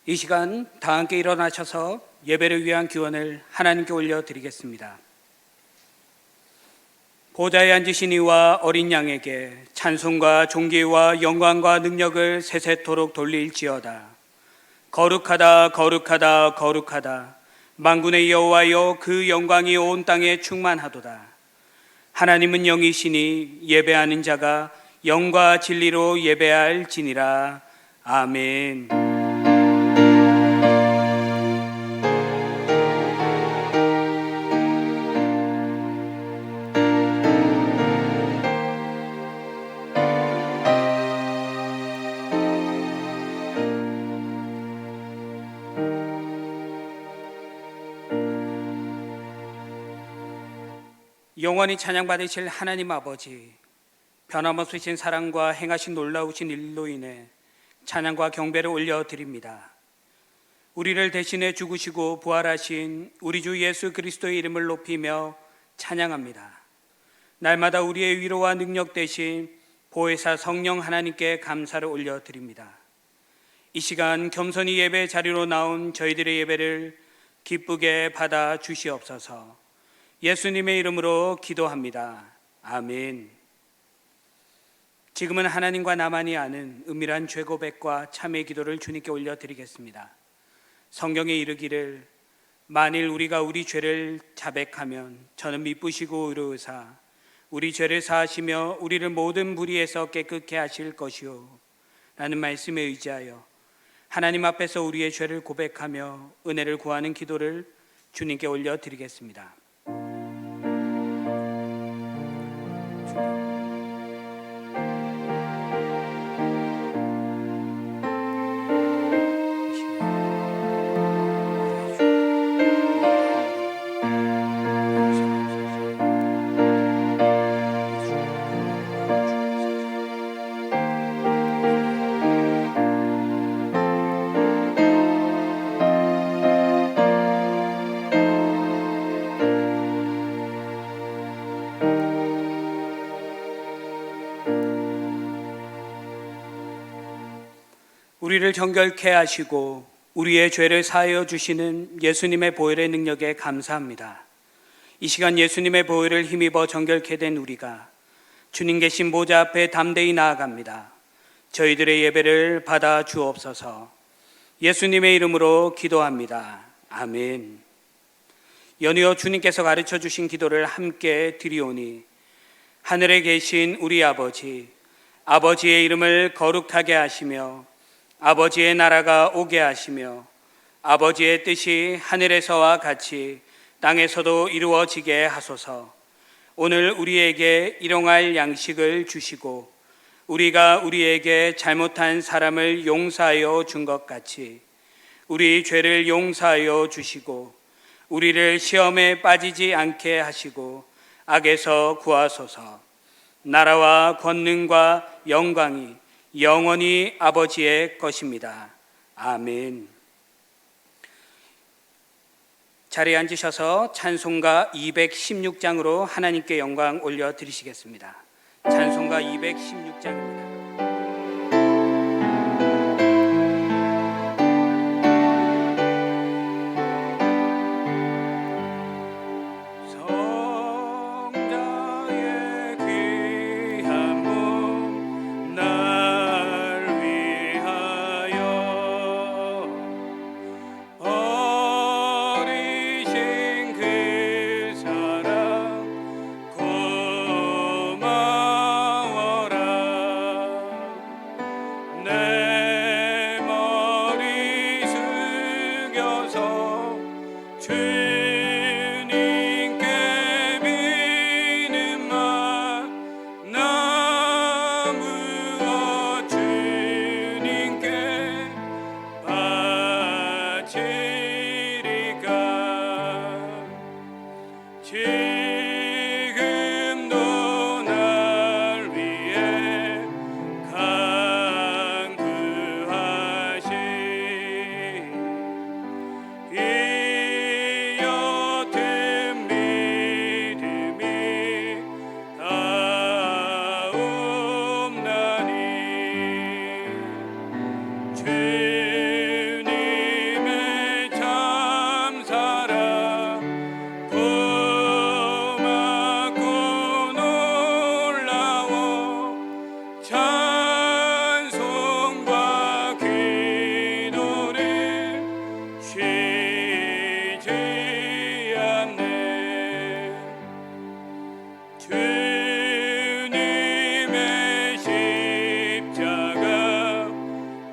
이 시간 다 함께 일어나셔서 예배를 위한 기원을 하나님께 올려드리겠습니다. 보좌에 앉으신 이와 어린 양에게 찬송과 존귀와 영광과 능력을 세세토록 돌릴지어다. 거룩하다 거룩하다 거룩하다. 만군의 여호와여, 그 영광이 온 땅에 충만하도다. 하나님은 영이시니 예배하는 자가 영과 진리로 예배할지니라. 아멘. 영원히 찬양받으실 하나님 아버지, 변함없으신 사랑과 행하신 놀라우신 일로 인해 찬양과 경배를 올려드립니다. 우리를 대신해 죽으시고 부활하신 우리 주 예수 그리스도의 이름을 높이며 찬양합니다. 날마다 우리의 위로와 능력 대신 보혜사 성령 하나님께 감사를 올려드립니다. 이 시간 겸손히 예배 자리로 나온 저희들의 예배를 기쁘게 받아 주시옵소서. 예수님의 이름으로 기도합니다. 아멘. 지금은 하나님과 나만이 아는 은밀한 죄 고백과 참회 기도를 주님께 올려드리겠습니다. 성경에 이르기를 만일 우리가 우리 죄를 자백하면 저는 미쁘시고 의로우사 우리 죄를 사하시며 우리를 모든 불의에서 깨끗게 하실 것이요 라는 말씀에 의지하여 하나님 앞에서 우리의 죄를 고백하며 은혜를 구하는 기도를 주님께 올려드리겠습니다. 우리를 정결케 하시고 우리의 죄를 사하여 주시는 예수님의 보혈의 능력에 감사합니다. 이 시간 예수님의 보혈을 힘입어 정결케 된 우리가 주님 계신 보좌 앞에 담대히 나아갑니다. 저희들의 예배를 받아 주옵소서. 예수님의 이름으로 기도합니다. 아멘. 연이어 주님께서 가르쳐 주신 기도를 함께 드리오니 하늘에 계신 우리 아버지, 아버지의 이름을 거룩하게 하시며 아버지의 나라가 오게 하시며 아버지의 뜻이 하늘에서와 같이 땅에서도 이루어지게 하소서. 오늘 우리에게 일용할 양식을 주시고 우리가 우리에게 잘못한 사람을 용서하여 준 것 같이 우리 죄를 용서하여 주시고 우리를 시험에 빠지지 않게 하시고 악에서 구하소서. 나라와 권능과 영광이 영원히 아버지의 것입니다. 아멘. 자리에 앉으셔서 찬송가 216장으로 하나님께 영광 올려드리시겠습니다. 찬송가 216장입니다. 쉬지 않네. 주님의 십자가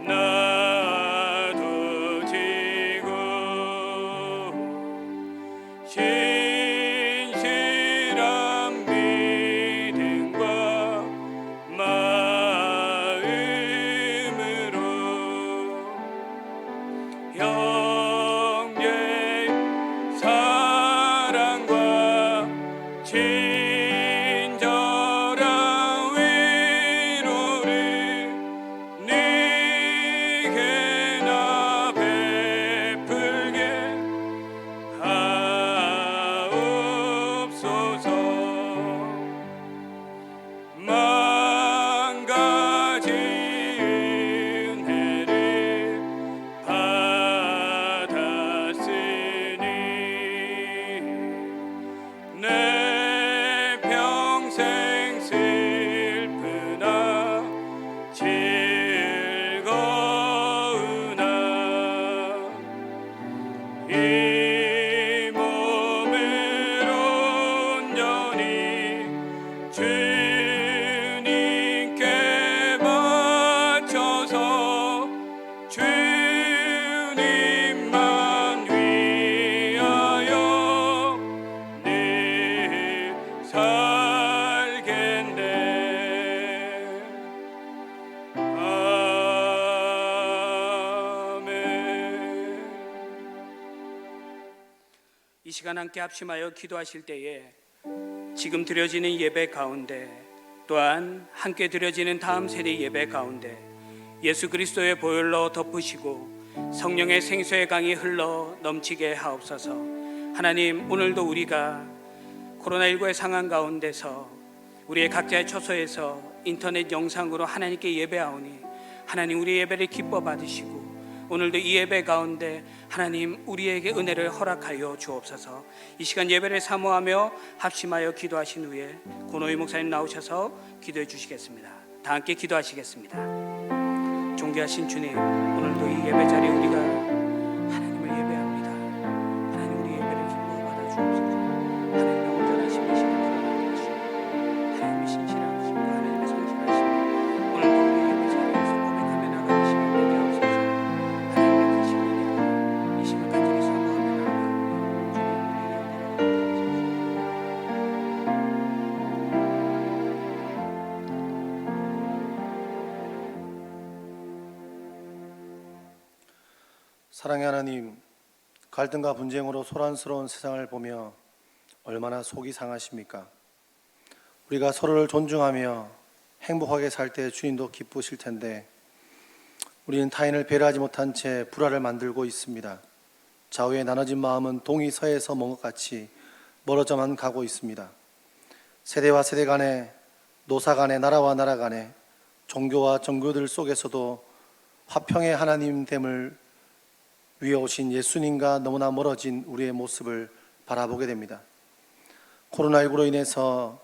나도 지고 신실한 믿음과 마음으로 형제 사랑과 친절한 위로를 네게 나 베풀게 하옵소서. 만 가지 은혜를 받았으니 내 평생 슬프나 즐거우나 이 몸을 온전히 주님께 바쳐서 주님만 위하여 늘 살겠네. 아멘. 이 시간 함께 합심하여 기도하실 때에 지금 드려지는 예배 가운데 또한 함께 드려지는 다음 세대 예배 가운데 예수 그리스도의 보혈로 덮으시고 성령의 생수의 강이 흘러 넘치게 하옵소서. 하나님, 오늘도 우리가 코로나19의 상황 가운데서 우리의 각자의 처소에서 인터넷 영상으로 하나님께 예배하오니 하나님 우리 예배를 기뻐 받으시고 오늘도 이 예배 가운데 하나님 우리에게 은혜를 허락하여 주옵소서. 이 시간 예배를 사모하며 합심하여 기도하신 후에 고노희 목사님 나오셔서 기도해 주시겠습니다. 다 함께 기도하시겠습니다. 존귀하신 주님, 오늘도 이 예배 자리에 우리가 하나님을 예배합니다. 하나님 우리 예배를 기뻐 받아 주옵소서. 하나님의 온전하신 신을 드러나게 하시고 하나님의 신실하심과 하나님의 성실하심 오늘도 우리 예배 자리에서 고백하며 나가는 시간 되게 하옵소서. 하나님의 크신 은혜가 이 시간 간절히 사모하며 나가는 주님 우리에게 사랑의 하나님, 갈등과 분쟁으로 소란스러운 세상을 보며 얼마나 속이 상하십니까? 우리가 서로를 존중하며 행복하게 살 때 주님도 기쁘실 텐데 우리는 타인을 배려하지 못한 채 불화를 만들고 있습니다. 좌우에 나눠진 마음은 동이 서에서 먼 것 같이 멀어져만 가고 있습니다. 세대와 세대 간에, 노사 간에, 나라와 나라 간에, 종교와 종교들 속에서도 화평의 하나님됨을 위에 오신 예수님과 너무나 멀어진 우리의 모습을 바라보게 됩니다. 코로나19로 인해서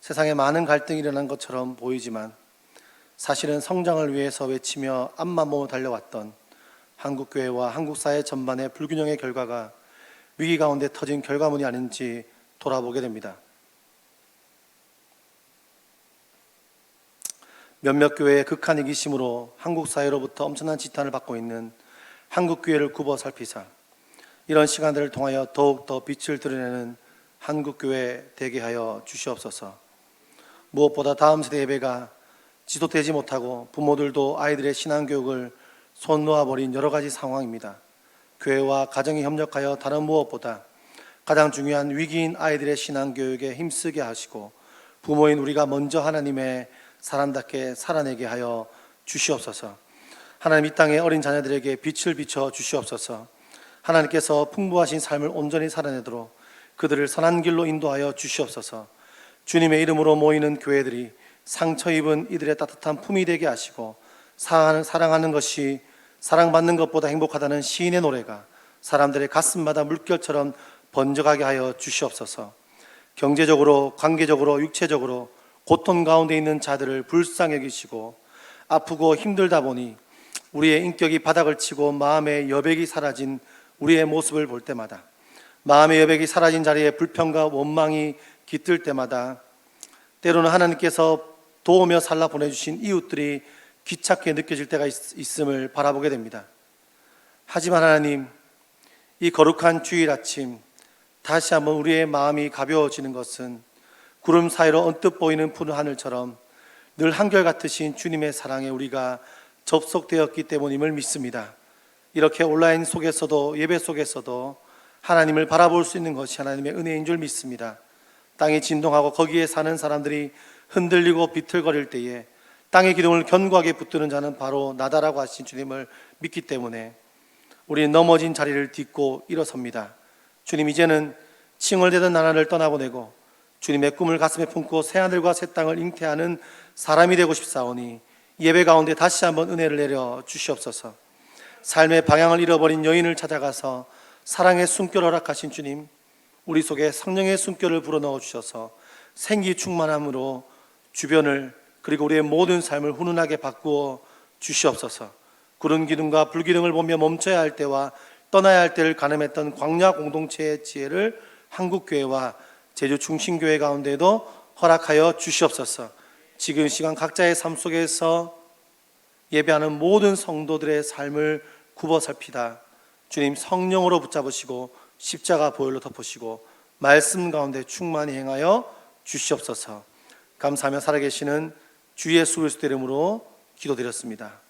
세상에 많은 갈등이 일어난 것처럼 보이지만 사실은 성장을 위해서 외치며 앞만 보며 달려왔던 한국교회와 한국사회 전반의 불균형의 결과가 위기 가운데 터진 결과물이 아닌지 돌아보게 됩니다. 몇몇 교회의 극한 이기심으로 한국 사회로부터 엄청난 지탄을 받고 있는 한국교회를 굽어 살피사 이런 시간들을 통하여 더욱더 빛을 드러내는 한국교회 되게 하여 주시옵소서. 무엇보다 다음 세대 예배가 지속되지 못하고 부모들도 아이들의 신앙교육을 손 놓아버린 여러 가지 상황입니다. 교회와 가정이 협력하여 다른 무엇보다 가장 중요한 위기인 아이들의 신앙교육에 힘쓰게 하시고 부모인 우리가 먼저 하나님의 사람답게 살아내게 하여 주시옵소서. 하나님, 이 땅의 어린 자녀들에게 빛을 비춰 주시옵소서. 하나님께서 풍부하신 삶을 온전히 살아내도록 그들을 선한 길로 인도하여 주시옵소서. 주님의 이름으로 모이는 교회들이 상처 입은 이들의 따뜻한 품이 되게 하시고 사랑하는 것이 사랑받는 것보다 행복하다는 시인의 노래가 사람들의 가슴마다 물결처럼 번져가게 하여 주시옵소서. 경제적으로, 관계적으로, 육체적으로 고통 가운데 있는 자들을 불쌍히 여기시고 아프고 힘들다 보니 우리의 인격이 바닥을 치고 마음의 여백이 사라진 우리의 모습을 볼 때마다, 마음의 여백이 사라진 자리에 불평과 원망이 깃들 때마다, 때로는 하나님께서 도우며 살라 보내주신 이웃들이 귀찮게 느껴질 때가 있음을 바라보게 됩니다. 하지만 하나님, 이 거룩한 주일 아침 다시 한번 우리의 마음이 가벼워지는 것은 구름 사이로 언뜻 보이는 푸른 하늘처럼 늘 한결같으신 주님의 사랑에 우리가 접속되었기 때문임을 믿습니다. 이렇게 온라인 속에서도, 예배 속에서도 하나님을 바라볼 수 있는 것이 하나님의 은혜인 줄 믿습니다. 땅이 진동하고 거기에 사는 사람들이 흔들리고 비틀거릴 때에 땅의 기둥을 견고하게 붙드는 자는 바로 나다라고 하신 주님을 믿기 때문에 우리는 넘어진 자리를 딛고 일어섭니다. 주님, 이제는 칭얼대던 나라를 떠나보내고 주님의 꿈을 가슴에 품고 새하늘과 새 땅을 잉태하는 사람이 되고 싶사오니 예배 가운데 다시 한번 은혜를 내려 주시옵소서. 삶의 방향을 잃어버린 여인을 찾아가서 사랑의 숨결을 허락하신 주님, 우리 속에 성령의 숨결을 불어넣어 주셔서 생기 충만함으로 주변을, 그리고 우리의 모든 삶을 훈훈하게 바꾸어 주시옵소서. 구름 기둥과 불 기둥을 보며 멈춰야 할 때와 떠나야 할 때를 가늠했던 광야 공동체의 지혜를 한국교회와 제주 중심교회 가운데도 허락하여 주시옵소서. 지금 시간 각자의 삶 속에서 예배하는 모든 성도들의 삶을 굽어 살피다 주님 성령으로 붙잡으시고 십자가 보혈로 덮으시고 말씀 가운데 충만히 행하여 주시옵소서. 감사하며 살아계시는 주 예수 그리스도 이름으로 기도드렸습니다.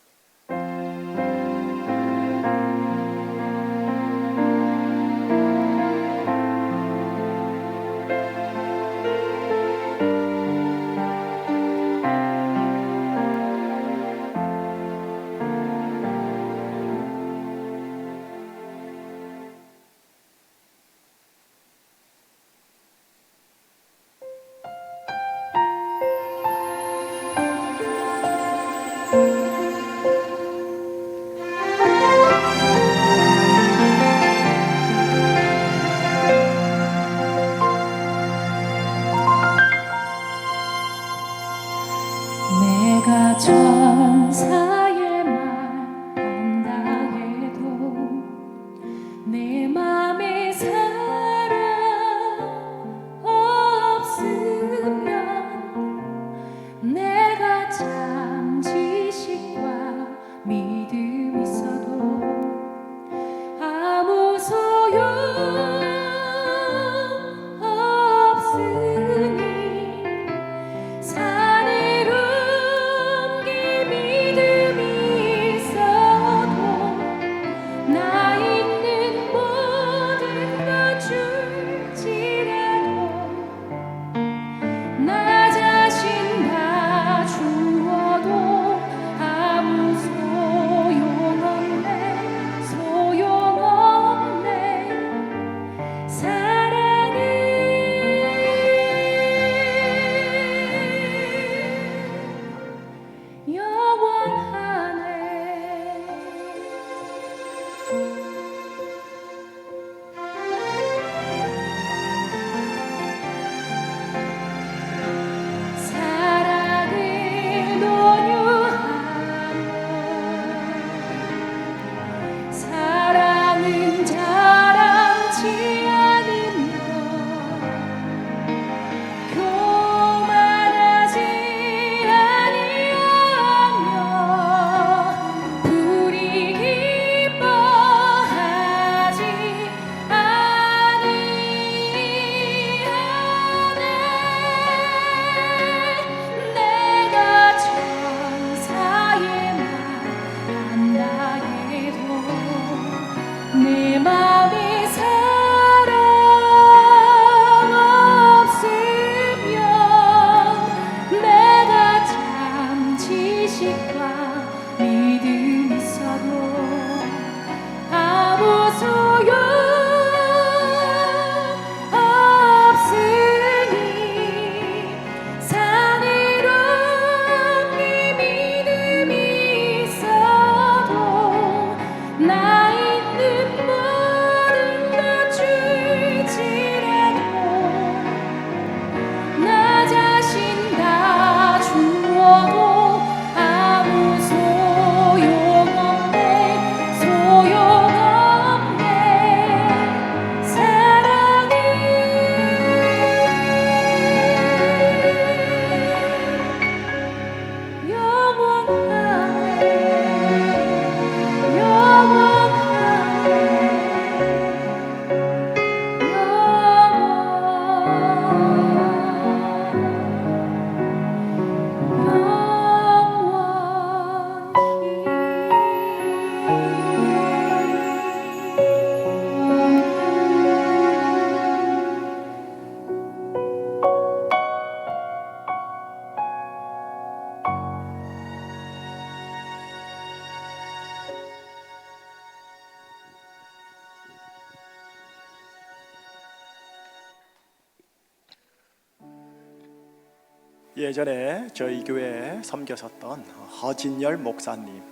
예전에 저희 교회에 섬겨섰던 허진열 목사님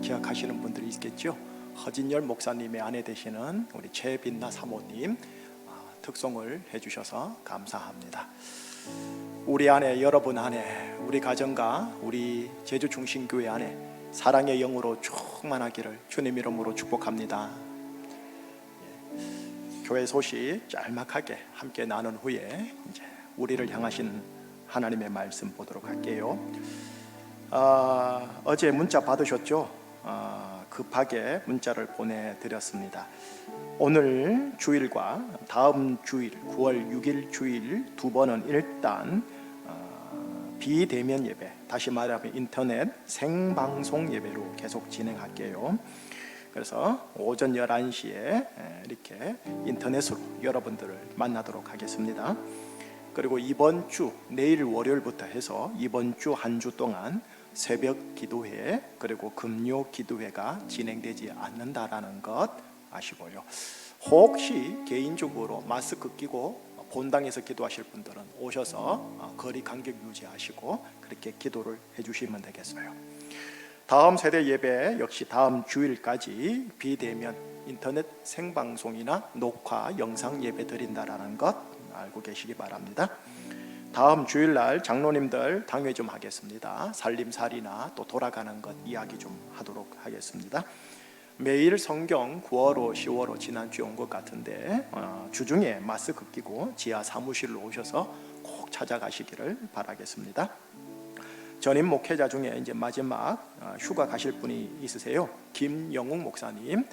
기억하시는 분들이 있겠죠. 허진열 목사님의 아내 되시는 우리 최빈나 사모님 특송을 해주셔서 감사합니다. 우리 안에, 여러분 안에, 우리 가정과 우리 제주중심교회 안에 사랑의 영으로 충만하기를 주님 이름으로 축복합니다. 교회 소식 짤막하게 함께 나눈 후에 이제 우리를 향하신 하나님의 말씀 보도록 할게요. 어제 문자 받으셨죠? 급하게 문자를 보내드렸습니다. 오늘 주일과 다음 주일 9월 6일 주일 두 번은 일단 비대면 예배, 다시 말하면 인터넷 생방송 예배로 계속 진행할게요. 그래서 오전 11시에 이렇게 인터넷으로 여러분들을 만나도록 하겠습니다. 그리고 이번 주 내일 월요일부터 해서 이번 주 한 주 동안 새벽 기도회 그리고 금요 기도회가 진행되지 않는다라는 것 아시고요. 혹시 개인적으로 마스크 끼고 본당에서 기도하실 분들은 오셔서 거리 간격 유지하시고 그렇게 기도를 해주시면 되겠어요. 다음 세대 예배 역시 다음 주일까지 비대면 인터넷 생방송이나 녹화 영상 예배 드린다라는 것 알고 계시기 바랍니다. 다음 주일날 장로님들 당회 좀 하겠습니다. 살림살이나 또 돌아가는 것 이야기 좀 하도록 하겠습니다. 매일 성경 9월호 10월호 지난주에 온 것 같은데 주중에 마스크 끼고 지하 사무실로 오셔서 꼭 찾아가시기를 바라겠습니다. 전임 목회자 중에 이제 마지막 휴가 가실 분이 있으세요. 김영웅 목사님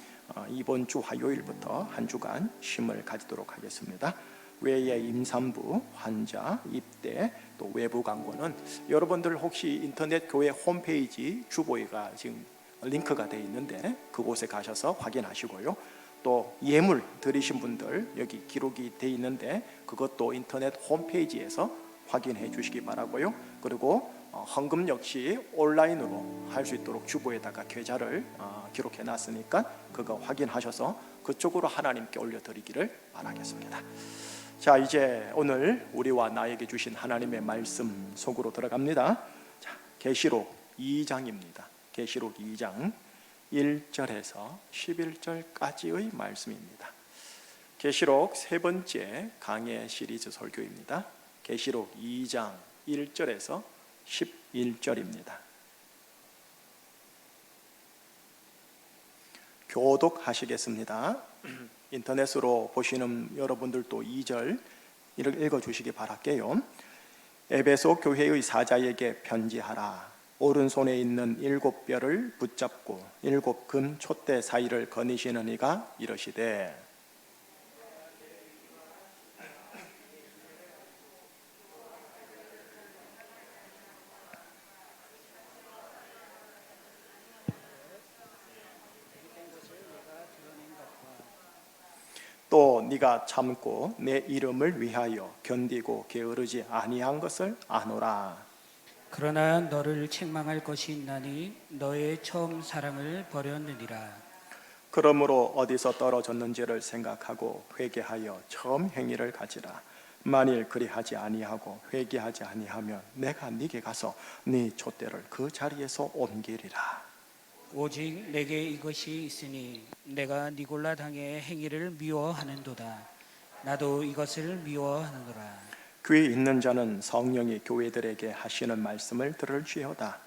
이번 주 화요일부터 한 주간 쉼을 가지도록 하겠습니다. 외에 임산부, 환자, 입대, 또 외부 광고는 여러분들 혹시 인터넷 교회 홈페이지 주보가 지금 링크가 되어 있는데 그곳에 가셔서 확인하시고요. 또 예물 드리신 분들 여기 기록이 되어 있는데 그것도 인터넷 홈페이지에서 확인해 주시기 바라고요. 그리고 헌금 역시 온라인으로 할 수 있도록 주보에다가 계좌를 기록해 놨으니까 그거 확인하셔서 그쪽으로 하나님께 올려드리기를 바라겠습니다. 자, 이제 오늘 우리와 나에게 주신 하나님의 말씀 속으로 들어갑니다. 자, 계시록 2장입니다. 계시록 2장 1절에서 11절까지의 말씀입니다. 계시록 세 번째 강해 시리즈 설교입니다. 계시록 2장 1절에서 11절입니다. 교독하시겠습니다. 인터넷으로 보시는 여러분들도 2절 읽어주시기 바랄게요. 에베소 교회의 사자에게 편지하라. 오른손에 있는 7뼈를 붙잡고 7금 촛대 사이를 거니시는 이가 이러시되 또 네가 참고 내 이름을 위하여 견디고 게으르지 아니한 것을 아노라. 그러나 너를 책망할 것이 있나니 너의 처음 사랑을 버렸느니라. 그러므로 어디서 떨어졌는지를 생각하고 회개하여 처음 행위를 가지라. 만일 그리하지 아니하고 회개하지 아니하면 내가 네게 가서 네 촛대를 그 자리에서 옮기리라. 오직 내게 이것이 있으니 내가 니골라 당의 행위를 미워하는도다. 나도 이것을 미워하노라. 귀 있는 자는 성령이 교회들에게 하시는 말씀을 들을지어다.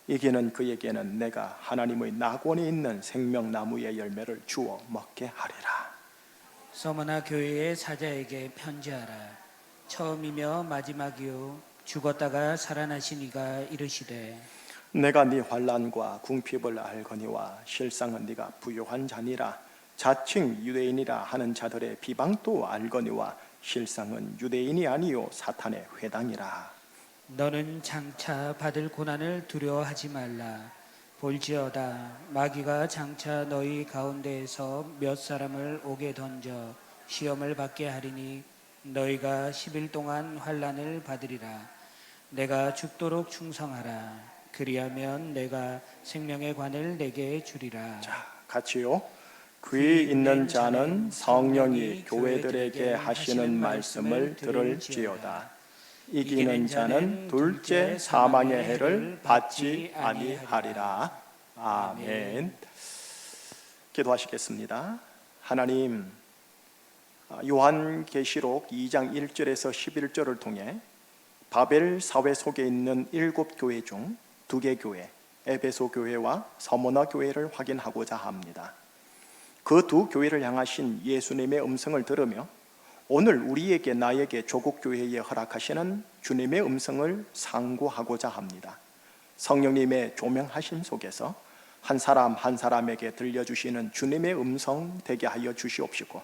이기는 그에게는 내가 하나님의 낙원에 있는 생명나무의 열매를 주어 먹게 하리라. 서머나 교회의 사자에게 편지하라. 처음이며 마지막이요 죽었다가 살아나신 이가 이르시되 내가 네 환난과 궁핍을 알거니와 실상은 네가 부요한 자니라. 자칭 유대인이라 하는 자들의 비방도 알거니와 실상은 유대인이 아니요 사탄의 회당이라. 너는 장차 받을 고난을 두려워하지 말라. 볼지어다 마귀가 장차 너희 가운데에서 몇 사람을 옥에 던져 시험을 받게 하리니 너희가 10일 동안 환난을 받으리라. 내가 죽도록 충성하라. 그리하면 내가 생명의 관을 내게 주리라. 자, 같이요. 귀 있는 자는 성령이 교회들에게 하시는 말씀을 들을지어다. 이기는 자는 둘째 사망의 해를 받지 아니하리라. 아멘. 기도하시겠습니다. 하나님, 요한계시록 2장 1절에서 11절을 통해 바벨 사회 속에 있는 7교회 중 2개 교회, 에베소 교회와 서머나 교회를 확인하고자 합니다. 그 두 교회를 향하신 예수님의 음성을 들으며 오늘 우리에게 나에게 조국 교회에 허락하시는 주님의 음성을 상고하고자 합니다. 성령님의 조명하심 속에서 한 사람 한 사람에게 들려주시는 주님의 음성 되게 하여 주시옵시고,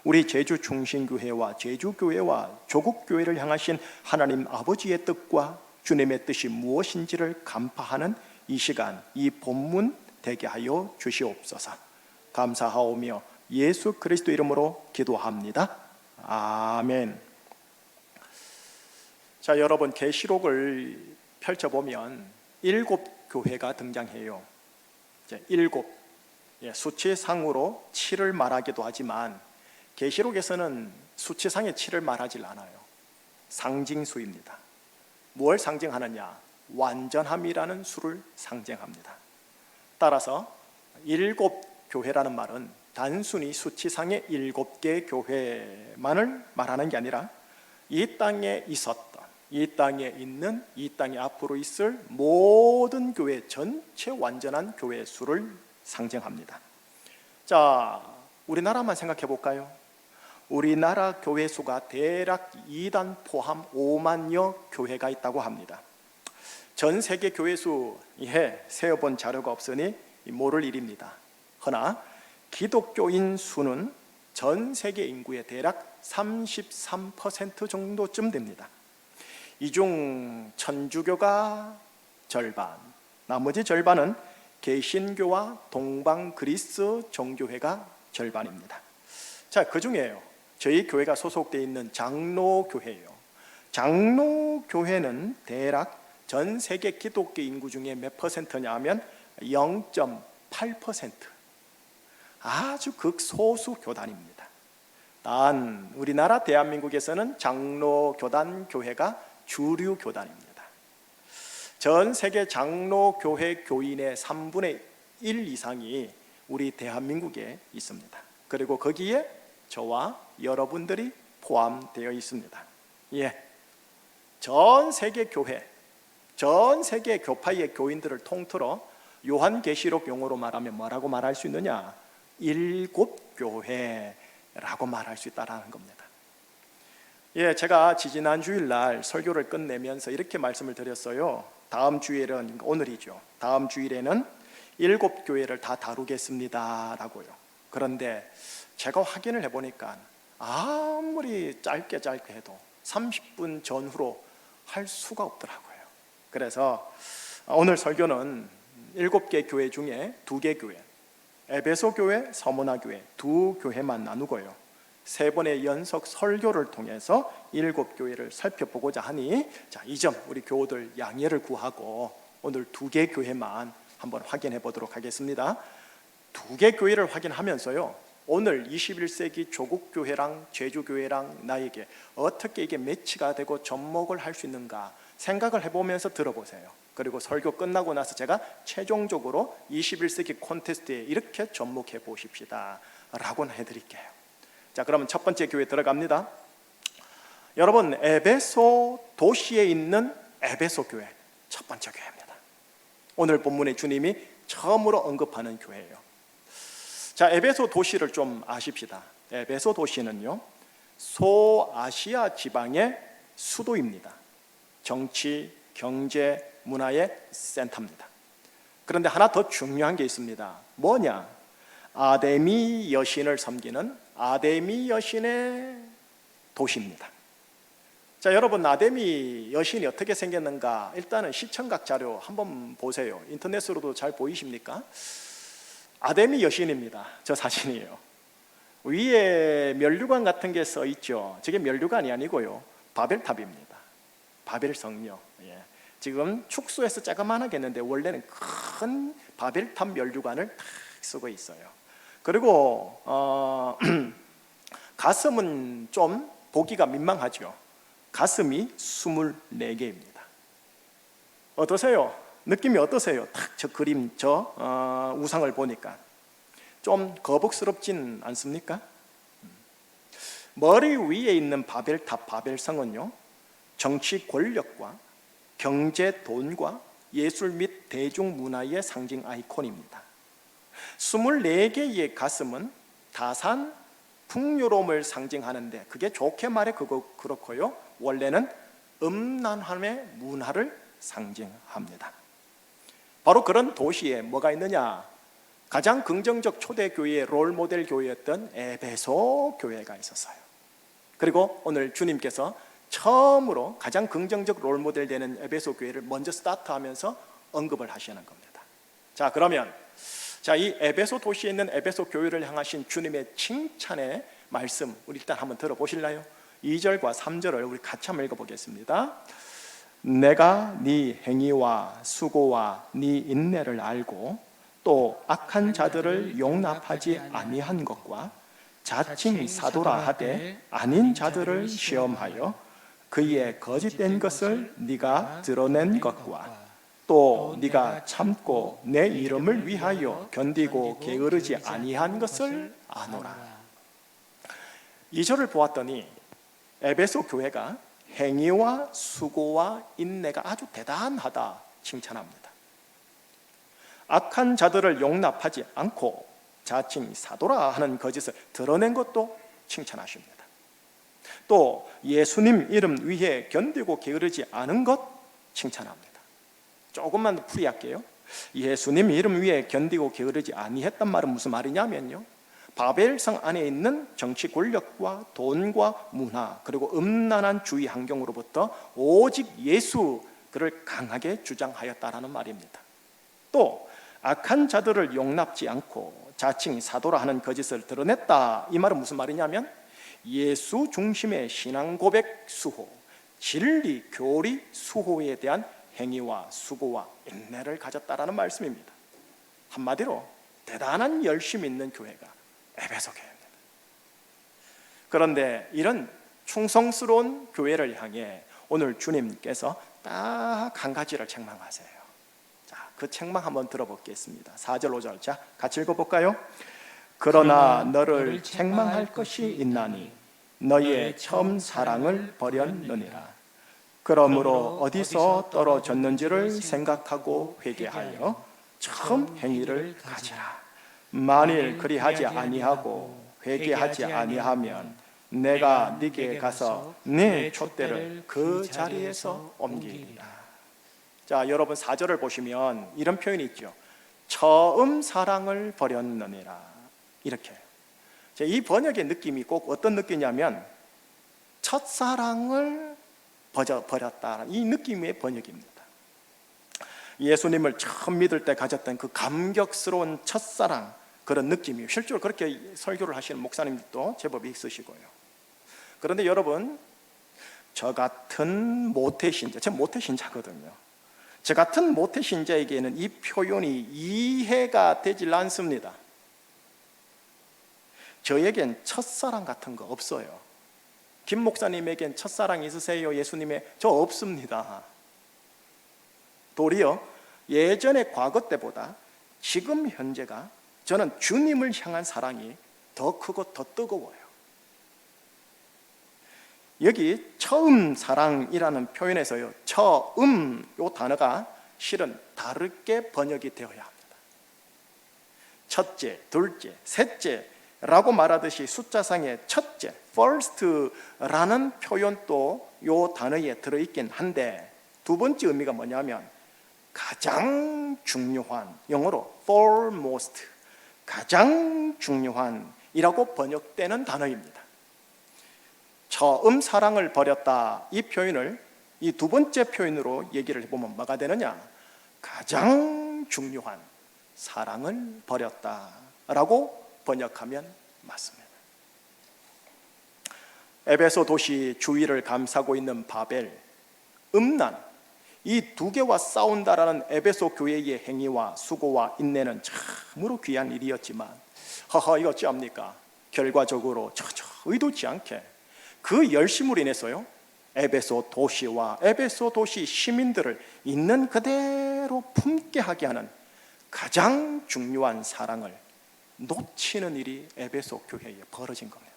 우리 제주 충신교회와 제주교회와 조국교회를 향하신 하나님 아버지의 뜻과 주님의 뜻이 무엇인지를 간파하는 이 시간, 이 본문 되게 하여 주시옵소서. 감사하오며 예수 그리스도 이름으로 기도합니다. 아멘. 자, 여러분, 계시록을 펼쳐보면 7교회가 등장해요. 이제 7, 수치상으로 7을 말하기도 하지만 계시록에서는 수치상의 7을 말하지 않아요. 상징수입니다. 무엇을 상징하느냐? 완전함이라는 수를 상징합니다. 따라서 7교회라는 말은 단순히 수치상의 7개의 교회만을 말하는 게 아니라 이 땅에 있었던, 이 땅에 있는, 이 땅에 앞으로 있을 모든 교회 전체 완전한 교회 수를 상징합니다. 자, 우리나라만 생각해 볼까요? 우리나라 교회 수가 대략 2단 포함 5만여 교회가 있다고 합니다. 전 세계 교회 수 세어본 자료가 없으니 모를 일입니다. 허나 기독교인 수는 전 세계 인구의 대략 33% 정도쯤 됩니다. 이 중 천주교가 절반, 나머지 절반은 개신교와 동방 그리스 종교회가 절반입니다. 자, 그 중에요, 저희 교회가 소속되어 있는 장로교회예요. 장로교회는 대략 전 세계 기독교 인구 중에 몇 퍼센트냐 하면 0.8%, 아주 극소수 교단입니다. 단 우리나라 대한민국에서는 장로교단 교회가 주류 교단입니다. 전 세계 장로교회 교인의 3분의 1 이상이 우리 대한민국에 있습니다. 그리고 거기에 저와 여러분들이 포함되어 있습니다. 전 세계 교회, 전 세계 교파의 교인들을 통틀어 요한계시록 용어로 말하면 뭐라고 말할 수 있느냐? 7교회라고 말할 수 있다는 겁니다. 제가 지지난 주일날 설교를 끝내면서 이렇게 말씀을 드렸어요. 다음 주일은, 오늘이죠, 다음 주일에는 7교회를 다 다루겠습니다 라고요. 그런데 제가 확인을 해보니까 아무리 짧게 해도 30분 전후로 할 수가 없더라고요. 그래서 오늘 설교는 7개 교회 중에 2개 교회, 에베소 교회, 서머나 교회 2교회만 나누고요, 3번의 연속 설교를 통해서 7교회를 살펴보고자 하니, 자, 이 점 우리 교우들 양해를 구하고 오늘 2개 교회만 한번 확인해 보도록 하겠습니다. 2개 교회를 확인하면서요, 오늘 21세기 조국교회랑 제주교회랑 나에게 어떻게 이게 매치가 되고 접목을 할 수 있는가 생각을 해보면서 들어보세요. 그리고 설교 끝나고 나서 제가 최종적으로 21세기 콘테스트에 이렇게 접목해 보십시다 라고 해드릴게요. 자, 그러면 첫 번째 교회 들어갑니다. 여러분, 에베소 도시에 있는 에베소 교회, 첫 번째 교회입니다. 오늘 본문의 주님이 처음으로 언급하는 교회예요. 자, 에베소 도시를 좀 아십시다. 에베소 도시는요, 소아시아 지방의 수도입니다. 정치, 경제, 문화의 센터입니다. 그런데 하나 더 중요한 게 있습니다. 뭐냐? 아데미 여신을 섬기는 아데미 여신의 도시입니다. 자, 여러분, 아데미 여신이 어떻게 생겼는가? 일단은 시청각 자료 한번 보세요. 인터넷으로도 잘 보이십니까? 아데미 여신입니다. 저 사진이에요. 위에 면류관 같은 게 써 있죠. 저게 면류관이 아니고요, 바벨탑입니다. 바벨 성녀. 지금 축소해서 조그만하게 했는데 원래는 큰 바벨탑 면류관을 탁 쓰고 있어요. 그리고 가슴은 좀 보기가 민망하죠. 가슴이 24개입니다. 어떠세요? 느낌이 어떠세요? 딱 저 그림, 저 우상을 보니까 좀 거북스럽진 않습니까? 머리 위에 있는 바벨탑, 바벨성은요, 정치 권력과 경제 돈과 예술 및 대중문화의 상징 아이콘입니다. 24개의 가슴은 다산, 풍요로움을 상징하는데, 그게 좋게 말해 그렇고요, 원래는 음란함의 문화를 상징합니다. 바로 그런 도시에 뭐가 있느냐? 가장 긍정적 초대교회의 롤모델 교회였던 에베소 교회가 있었어요. 그리고 오늘 주님께서 처음으로 가장 긍정적 롤모델 되는 에베소 교회를 먼저 스타트하면서 언급을 하시는 겁니다. 자, 그러면 이 에베소 도시에 있는 에베소 교회를 향하신 주님의 칭찬의 말씀, 우리 일단 한번 들어보실래요? 2절과 3절을 우리 같이 한번 읽어보겠습니다. 내가 네 행위와 수고와 네 인내를 알고 또 악한 자들을 용납하지 아니한 것과 자칭 사도라 하되 아닌 자들을 시험하여 그의 거짓된 것을 네가 드러낸 것과 또 네가 참고 내 이름을 위하여 견디고 게으르지 아니한 것을 아노라. 2절을 보았더니 에베소 교회가 행위와 수고와 인내가 아주 대단하다 칭찬합니다. 악한 자들을 용납하지 않고 자칭 사도라 하는 거짓을 드러낸 것도 칭찬하십니다. 또 예수님 이름 위에 견디고 게으르지 않은 것 칭찬합니다. 조금만 더 풀이할게요. 예수님 이름 위에 견디고 게으르지 아니했단 말은 무슨 말이냐면요, 바벨성 안에 있는 정치 권력과 돈과 문화 그리고 음란한 주의 환경으로부터 오직 예수 그를 강하게 주장하였다라는 말입니다. 또 악한 자들을 용납지 않고 자칭 사도라 하는 거짓을 드러냈다, 이 말은 무슨 말이냐면 예수 중심의 신앙 고백 수호, 진리 교리 수호에 대한 행위와 수고와 인내를 가졌다라는 말씀입니다. 한마디로 대단한 열심 있는 교회가 에베소 교회입니다. 그런데 이런 충성스러운 교회를 향해 오늘 주님께서 딱 한 가지를 책망하세요. 자, 그 책망 한번 들어보겠습니다. 4절 5절 자, 같이 읽어볼까요? 그러나 너를 책망할 것이 있나니 너의 처음 사랑을 버렸느니라. 그러므로 어디서 떨어졌는지를 생각하고 회개하여 처음 행위를 가지라. 만일 그리하지 아니하고 회개하지 아니하면 내가 네게 가서 네 촛대를 그 자리에서 옮기리라. 자, 여러분 4절을 보시면 이런 표현이 있죠. 처음 사랑을 버렸느니라. 이렇게. 이 번역의 느낌이 꼭 어떤 느낌이냐면 첫사랑을 버렸다, 이 느낌의 번역입니다. 예수님을 처음 믿을 때 가졌던 그 감격스러운 첫사랑, 그런 느낌이에요. 실제로 그렇게 설교를 하시는 목사님들도 제법 있으시고요. 그런데 여러분, 저 같은 모태신자, 제가 모태신자거든요. 저 같은 모태신자에게는 이 표현이 이해가 되질 않습니다. 저에겐 첫사랑 같은 거 없어요. 김 목사님에겐 첫사랑 있으세요? 예수님의? 저 없습니다. 도리어 예전의 과거 때보다 지금 현재가 저는 주님을 향한 사랑이 더 크고 더 뜨거워요. 여기 처음 사랑이라는 표현에서요, 처음 이 단어가 실은 다르게 번역이 되어야 합니다. 첫째, 둘째, 셋째 라고 말하듯이 숫자상의 첫째, first라는 표현도 이 단어에 들어있긴 한데, 두 번째 의미가 뭐냐면 가장 중요한, 영어로 foremost, 가장 중요한 이라고 번역되는 단어입니다. 처음 사랑을 버렸다, 이 표현을 이 두 번째 표현으로 얘기를 해보면 뭐가 되느냐, 가장 중요한 사랑을 버렸다라고 번역하면 맞습니다. 에베소 도시 주위를 감싸고 있는 바벨, 음란, 이 두 개와 싸운다라는 에베소 교회의 행위와 수고와 인내는 참으로 귀한 일이었지만, 이거 어찌합니까? 결과적으로 의도치 않게 그 열심으로 인해서요, 에베소 도시와 에베소 도시 시민들을 있는 그대로 품게 하게 하는 가장 중요한 사랑을 놓치는 일이 에베소 교회에 벌어진 겁니다.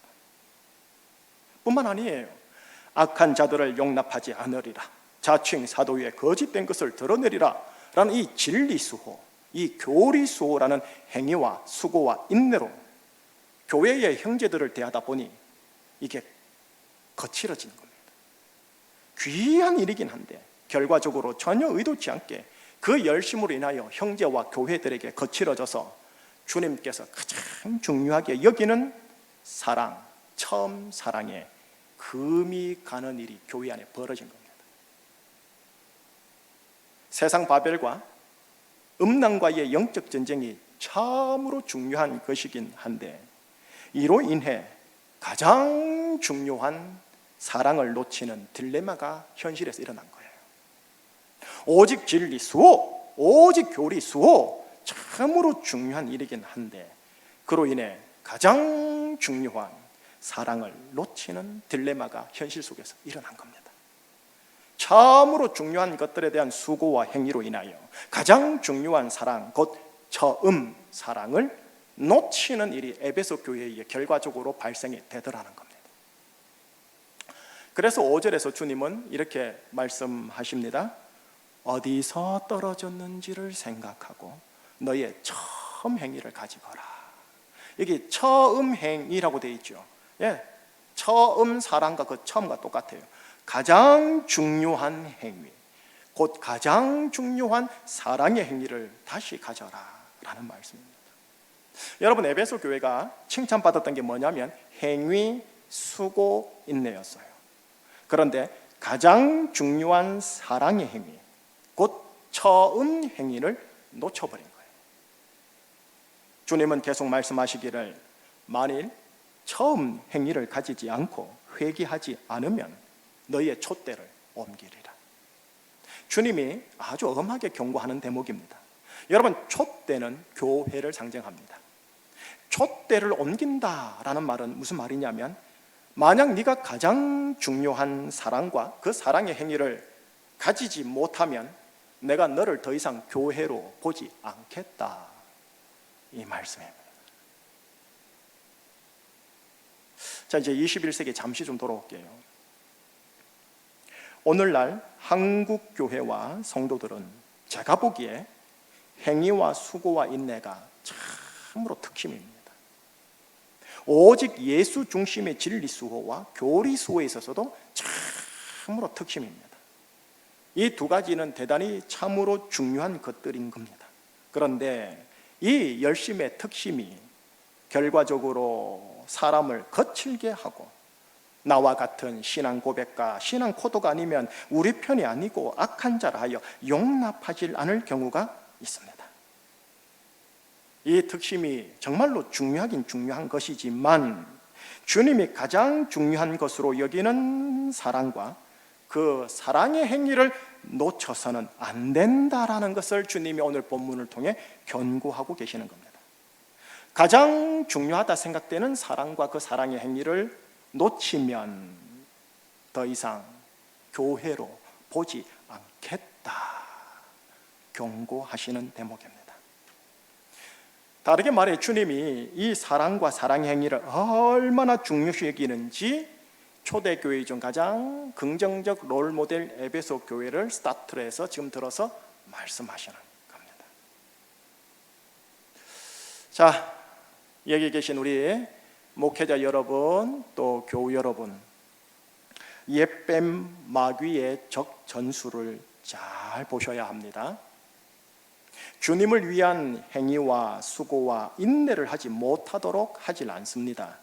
뿐만 아니에요. 악한 자들을 용납하지 않으리라, 자칭 사도의 거짓된 것을 드러내리라 라는 이 진리수호, 이 교리수호라는 행위와 수고와 인내로 교회의 형제들을 대하다 보니 이게 거칠어지는 겁니다. 귀한 일이긴 한데 결과적으로 전혀 의도치 않게 그 열심으로 인하여 형제와 교회들에게 거칠어져서 주님께서 가장 중요하게 여기는 사랑, 처음 사랑에 금이 가는 일이 교회 안에 벌어진 겁니다. 세상 바벨과 음란과의 영적 전쟁이 참으로 중요한 것이긴 한데 이로 인해 가장 중요한 사랑을 놓치는 딜레마가 현실에서 일어난 거예요. 오직 진리 수호, 오직 교리 수호, 참으로 중요한 일이긴 한데 그로 인해 가장 중요한 사랑을 놓치는 딜레마가 현실 속에서 일어난 겁니다. 참으로 중요한 것들에 대한 수고와 행위로 인하여 가장 중요한 사랑, 곧 처음 사랑을 놓치는 일이 에베소 교회에 결과적으로 발생이 되더라는 겁니다. 그래서 5절에서 주님은 이렇게 말씀하십니다. 어디서 떨어졌는지를 생각하고 너의 처음 행위를 가지거라. 여기 처음 행위라고 되어 있죠. 예, 처음 사랑과 그 처음과 똑같아요. 가장 중요한 행위, 곧 가장 중요한 사랑의 행위를 다시 가져라 라는 말씀입니다. 여러분, 에베소 교회가 칭찬받았던 게 뭐냐면 행위, 수고, 인내였어요. 그런데 가장 중요한 사랑의 행위, 곧 처음 행위를 놓쳐버린 거예요. 주님은 계속 말씀하시기를 만일 처음 행위를 가지지 않고 회개하지 않으면 너희의 촛대를 옮기리라. 주님이 아주 엄하게 경고하는 대목입니다. 여러분, 촛대는 교회를 상징합니다. 촛대를 옮긴다라는 말은 무슨 말이냐면 만약 네가 가장 중요한 사랑과 그 사랑의 행위를 가지지 못하면 내가 너를 더 이상 교회로 보지 않겠다, 이 말씀입니다. 자, 이제 21세기 잠시 좀 돌아올게요. 오늘날 한국 교회와 성도들은 제가 보기에 행위와 수고와 인내가 참으로 특심입니다. 오직 예수 중심의 진리 수호와 교리 수호에 있어서도 참으로 특심입니다. 이 두 가지는 대단히 참으로 중요한 것들인 겁니다. 그런데 이 열심의 특심이 결과적으로 사람을 거칠게 하고 나와 같은 신앙 고백과 신앙 코드가 아니면 우리 편이 아니고 악한 자라 하여 용납하지 않을 경우가 있습니다. 이 특심이 정말로 중요하긴 중요한 것이지만 주님이 가장 중요한 것으로 여기는 사랑과 그 사랑의 행위를 놓쳐서는 안 된다라는 것을 주님이 오늘 본문을 통해 권고하고 계시는 겁니다. 가장 중요하다 생각되는 사랑과 그 사랑의 행위를 놓치면 더 이상 교회로 보지 않겠다 경고하시는 대목입니다. 다르게 말해 주님이 이 사랑과 사랑의 행위를 얼마나 중요시 여기는지 초대교회 중 가장 긍정적 롤모델 에베소 교회를 스타트로 해서 지금 들어서 말씀하시는 겁니다. 자, 여기 계신 우리 목회자 여러분, 또 교우 여러분, 옛뱀 마귀의 적 전술을 잘 보셔야 합니다. 주님을 위한 행위와 수고와 인내를 하지 못하도록 하질 않습니다.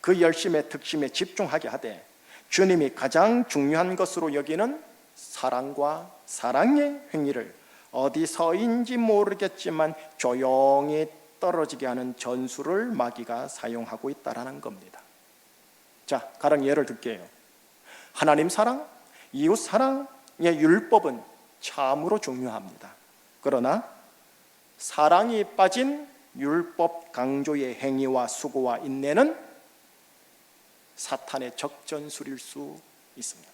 그 열심의 특심에 집중하게 하되 주님이 가장 중요한 것으로 여기는 사랑과 사랑의 행위를 어디서인지 모르겠지만 조용히 떨어지게 하는 전술을 마귀가 사용하고 있다는 겁니다. 자, 가령 예를 들게요. 하나님 사랑, 이웃 사랑의 율법은 참으로 중요합니다. 그러나 사랑이 빠진 율법 강조의 행위와 수고와 인내는 사탄의 적전술일 수 있습니다.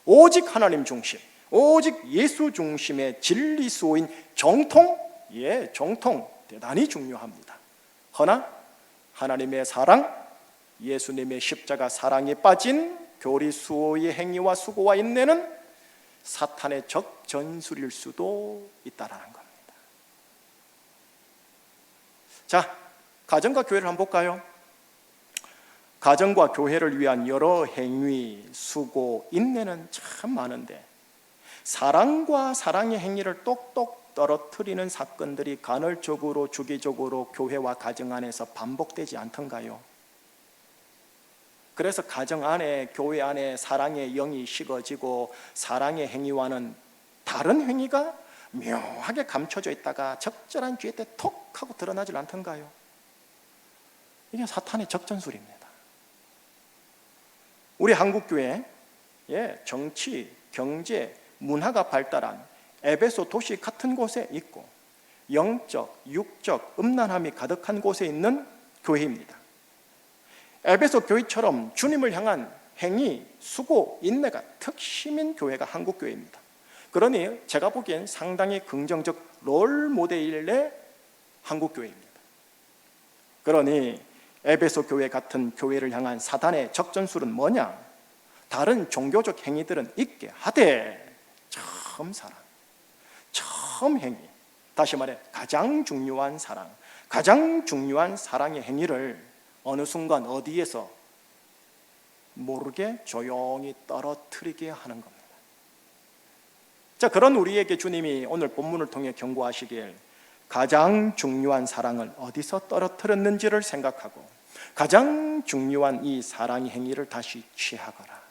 오직 하나님 중심, 오직 예수 중심의 진리수호인 정통, 정통 대단히 중요합니다. 허나 하나님의 사랑, 예수님의 십자가 사랑에 빠진 교리수호의 행위와 수고와 인내는 사탄의 적전술일 수도 있다라는 겁니다. 자, 가정과 교회를 한번 볼까요? 가정과 교회를 위한 여러 행위, 수고, 인내는 참 많은데 사랑과 사랑의 행위를 똑똑 떨어뜨리는 사건들이 간헐적으로 주기적으로 교회와 가정 안에서 반복되지 않던가요? 그래서 가정 안에, 교회 안에 사랑의 영이 식어지고 사랑의 행위와는 다른 행위가 묘하게 감춰져 있다가 적절한 기회 때 톡 하고 드러나질 않던가요? 이게 사탄의 적전술입니다. 우리 한국교회 정치, 경제, 문화가 발달한 에베소 도시 같은 곳에 있고 영적, 육적 음란함이 가득한 곳에 있는 교회입니다. 에베소 교회처럼 주님을 향한 행위, 수고, 인내가 특심인 교회가 한국교회입니다. 그러니 제가 보기엔 상당히 긍정적 롤모델의 한국교회입니다. 그러니 에베소 교회 같은 교회를 향한 사단의 적전술은 뭐냐? 다른 종교적 행위들은 있게 하되 처음 사랑, 처음 행위, 다시 말해 가장 중요한 사랑, 가장 중요한 사랑의 행위를 어느 순간 어디에서 모르게 조용히 떨어뜨리게 하는 겁니다. 자, 그런 우리에게 주님이 오늘 본문을 통해 경고하시길 가장 중요한 사랑을 어디서 떨어뜨렸는지를 생각하고 가장 중요한 이 사랑의 행위를 다시 취하거라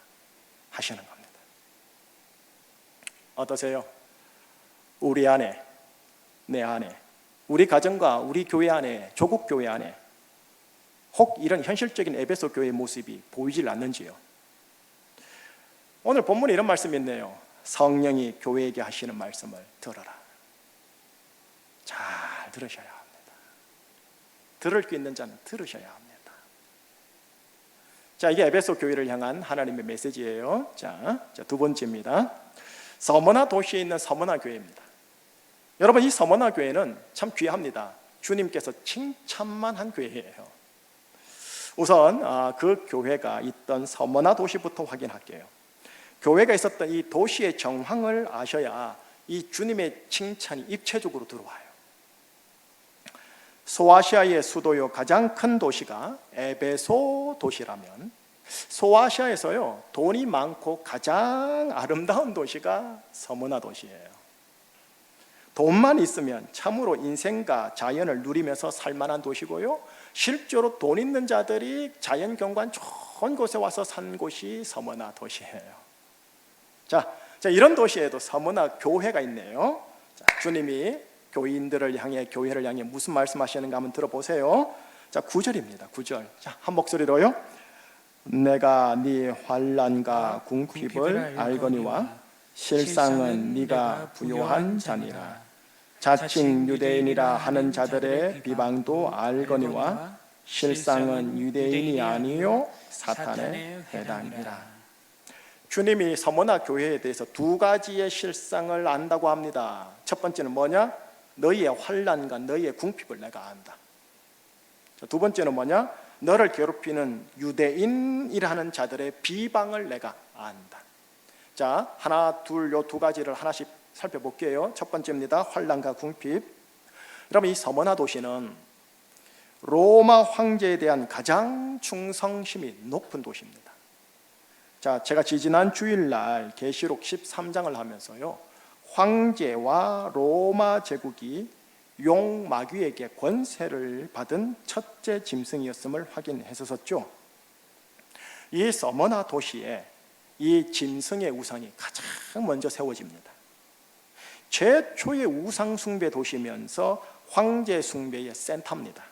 하시는 겁니다. 어떠세요? 우리 안에, 내 안에, 우리 가정과 우리 교회 안에, 조국 교회 안에 혹 이런 현실적인 에베소 교회의 모습이 보이질 않는지요? 오늘 본문에 이런 말씀이 있네요. 성령이 교회에게 하시는 말씀을 들어라. 잘 들으셔야 합니다. 들을 수 있는 자는 들으셔야 합니다. 자, 이게 에베소 교회를 향한 하나님의 메시지예요. 자, 두 번째입니다. 서머나 도시에 있는 서머나 교회입니다. 여러분, 이 서머나 교회는 참 귀합니다. 주님께서 칭찬만 한 교회예요. 우선 그 교회가 있던 서머나 도시부터 확인할게요. 교회가 있었던 이 도시의 정황을 아셔야 이 주님의 칭찬이 입체적으로 들어와요. 소아시아의 수도요 가장 큰 도시가 에베소 도시라면 소아시아에서요 돈이 많고 가장 아름다운 도시가 서머나 도시예요. 돈만 있으면 참으로 인생과 자연을 누리면서 살만한 도시고요, 실제로 돈 있는 자들이 자연 경관 좋은 곳에 와서 산 곳이 서머나 도시예요. 자, 이런 도시에도 서머나 교회가 있네요. 자, 주님이 교인들을 향해, 교회를 향해 무슨 말씀하시는가 한번 들어보세요. 자, 9절입니다. 9절. 자, 한 목소리로요. 내가 네 환난과 궁핍을 알거니와 실상은 네가 부요한 자니라. 자칭 유대인이라 하는 자들의 비방도 알거니와 실상은 유대인이 아니요 사탄의 회당이라. 주님이 서머나 교회에 대해서 두 가지의 실상을 안다고 합니다. 첫 번째는 뭐냐? 너희의 환난과 너희의 궁핍을 내가 안다. 두 번째는 뭐냐? 너를 괴롭히는 유대인이라는 자들의 비방을 내가 안다. 자, 하나, 둘, 요 두 가지를 하나씩 살펴볼게요. 첫 번째입니다. 환난과 궁핍. 여러분, 이 서머나 도시는 로마 황제에 대한 가장 충성심이 높은 도시입니다. 자, 제가 지지난 주일날 계시록 13장을 하면서요, 황제와 로마 제국이 용 마귀에게 권세를 받은 첫째 짐승이었음을 확인했었죠. 이 서머나 도시에 이 짐승의 우상이 가장 먼저 세워집니다. 최초의 우상 숭배 도시면서 황제 숭배의 센터입니다.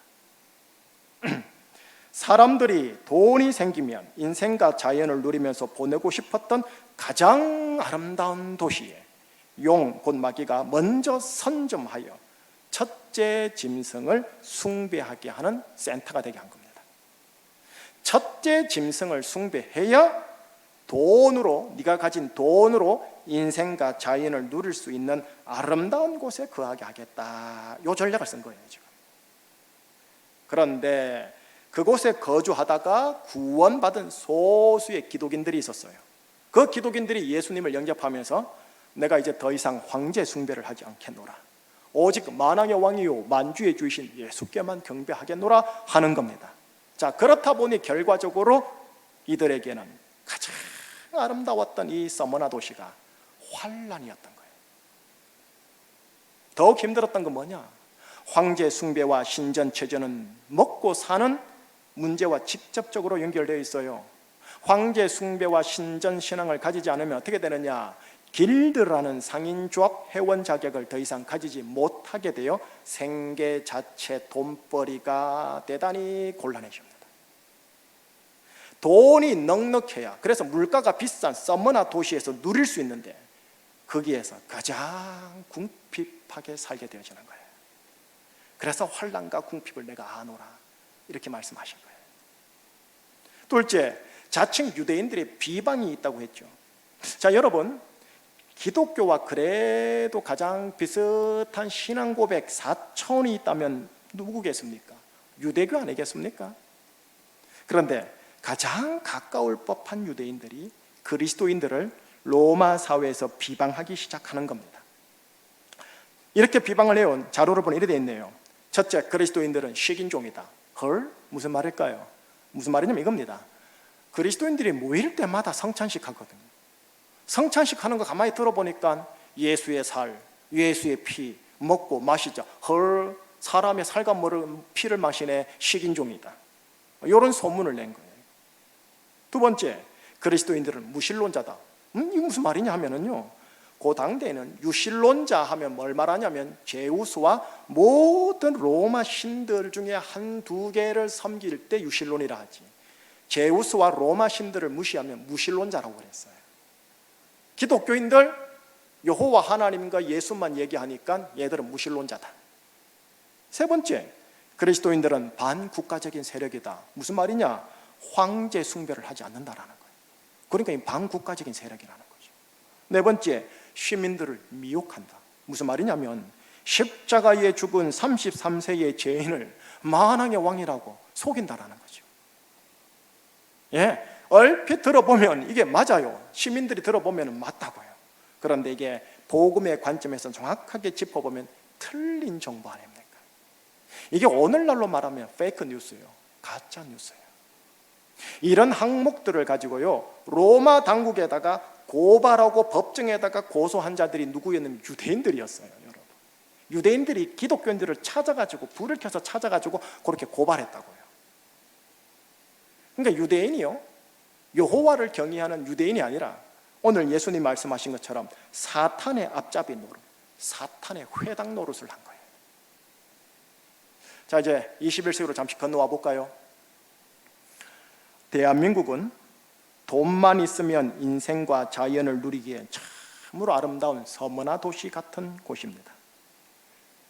사람들이 돈이 생기면 인생과 자연을 누리면서 보내고 싶었던 가장 아름다운 도시에 용, 곧 마귀가 먼저 선점하여 첫째 짐승을 숭배하게 하는 센터가 되게 한 겁니다. 첫째 짐승을 숭배해야 돈으로, 네가 가진 돈으로 인생과 자연을 누릴 수 있는 아름다운 곳에 거하게 하겠다. 이 전략을 쓴 거예요 지금. 그런데 그곳에 거주하다가 구원받은 소수의 기독인들이 있었어요. 그 기독인들이 예수님을 영접하면서 내가 이제 더 이상 황제 숭배를 하지 않겠노라, 오직 만왕의 왕이요 만주의 주이신 예수께만 경배하겠노라 하는 겁니다. 자, 그렇다 보니 결과적으로 이들에게는 가장 아름다웠던 이 서머나 도시가 환란이었던 거예요. 더욱 힘들었던 건 뭐냐? 황제 숭배와 신전 체제는 먹고 사는 문제와 직접적으로 연결되어 있어요. 황제 숭배와 신전 신앙을 가지지 않으면 어떻게 되느냐? 길드라는 상인조합 회원 자격을 더 이상 가지지 못하게 되어 생계 자체 돈벌이가 대단히 곤란해집니다. 돈이 넉넉해야, 그래서 물가가 비싼 서머나 도시에서 누릴 수 있는데 거기에서 가장 궁핍하게 살게 되어지는 거예요. 그래서 환난과 궁핍을 내가 아노라 이렇게 말씀하신 거예요. 둘째, 자칭 유대인들의 비방이 있다고 했죠. 자, 여러분, 기독교와 그래도 가장 비슷한 신앙 고백 4차원이 있다면 누구겠습니까? 유대교 아니겠습니까? 그런데 가장 가까울 법한 유대인들이 그리스도인들을 로마 사회에서 비방하기 시작하는 겁니다. 이렇게 비방을 해온 자료를 보니 이렇게 되어 있네요. 첫째, 그리스도인들은 식인종이다. 헐? 무슨 말일까요? 무슨 말이냐면 이겁니다. 그리스도인들이 모일 때마다 성찬식 하거든요. 성찬식 하는 거 가만히 들어보니까 예수의 살, 예수의 피 먹고 마시자. 헐, 사람의 살과 피를 마시네, 식인종이다. 이런 소문을 낸 거예요. 두 번째, 그리스도인들은 무신론자다. 이게 무슨 말이냐 하면은요, 그 당대에는 유신론자 하면 뭘 말하냐면 제우스와 모든 로마 신들 중에 한두 개를 섬길 때 유신론이라 하지, 제우스와 로마 신들을 무시하면 무신론자라고 그랬어요. 기독교인들 여호와 하나님과 예수만 얘기하니까 얘들은 무신론자다. 세 번째, 그리스도인들은 반국가적인 세력이다. 무슨 말이냐? 황제 숭배를 하지 않는다라는 거예요. 그러니까 이 반국가적인 세력이라는 거죠. 네 번째, 시민들을 미혹한다. 무슨 말이냐면 십자가에 죽은 33세의 죄인을 만왕의 왕이라고 속인다라는 거죠. 예, 얼핏 들어보면 이게 맞아요. 시민들이 들어보면 맞다고요. 그런데 이게 복음의 관점에서 정확하게 짚어보면 틀린 정보 아닙니까? 이게 오늘날로 말하면 페이크 뉴스예요. 가짜 뉴스예요. 이런 항목들을 가지고요, 로마 당국에다가 고발하고 법정에다가 고소한 자들이 누구였냐면 유대인들이었어요. 여러분, 유대인들이 기독교인들을 찾아가지고, 불을 켜서 찾아가지고 그렇게 고발했다고요. 그러니까 유대인이요, 여호와를 경외하는 유대인이 아니라 오늘 예수님 말씀하신 것처럼 사탄의 앞잡이 노릇, 사탄의 회당 노릇을 한 거예요. 자, 이제 21세기로 잠시 건너와 볼까요? 대한민국은 돈만 있으면 인생과 자연을 누리기에 참으로 아름다운 서머나 도시 같은 곳입니다.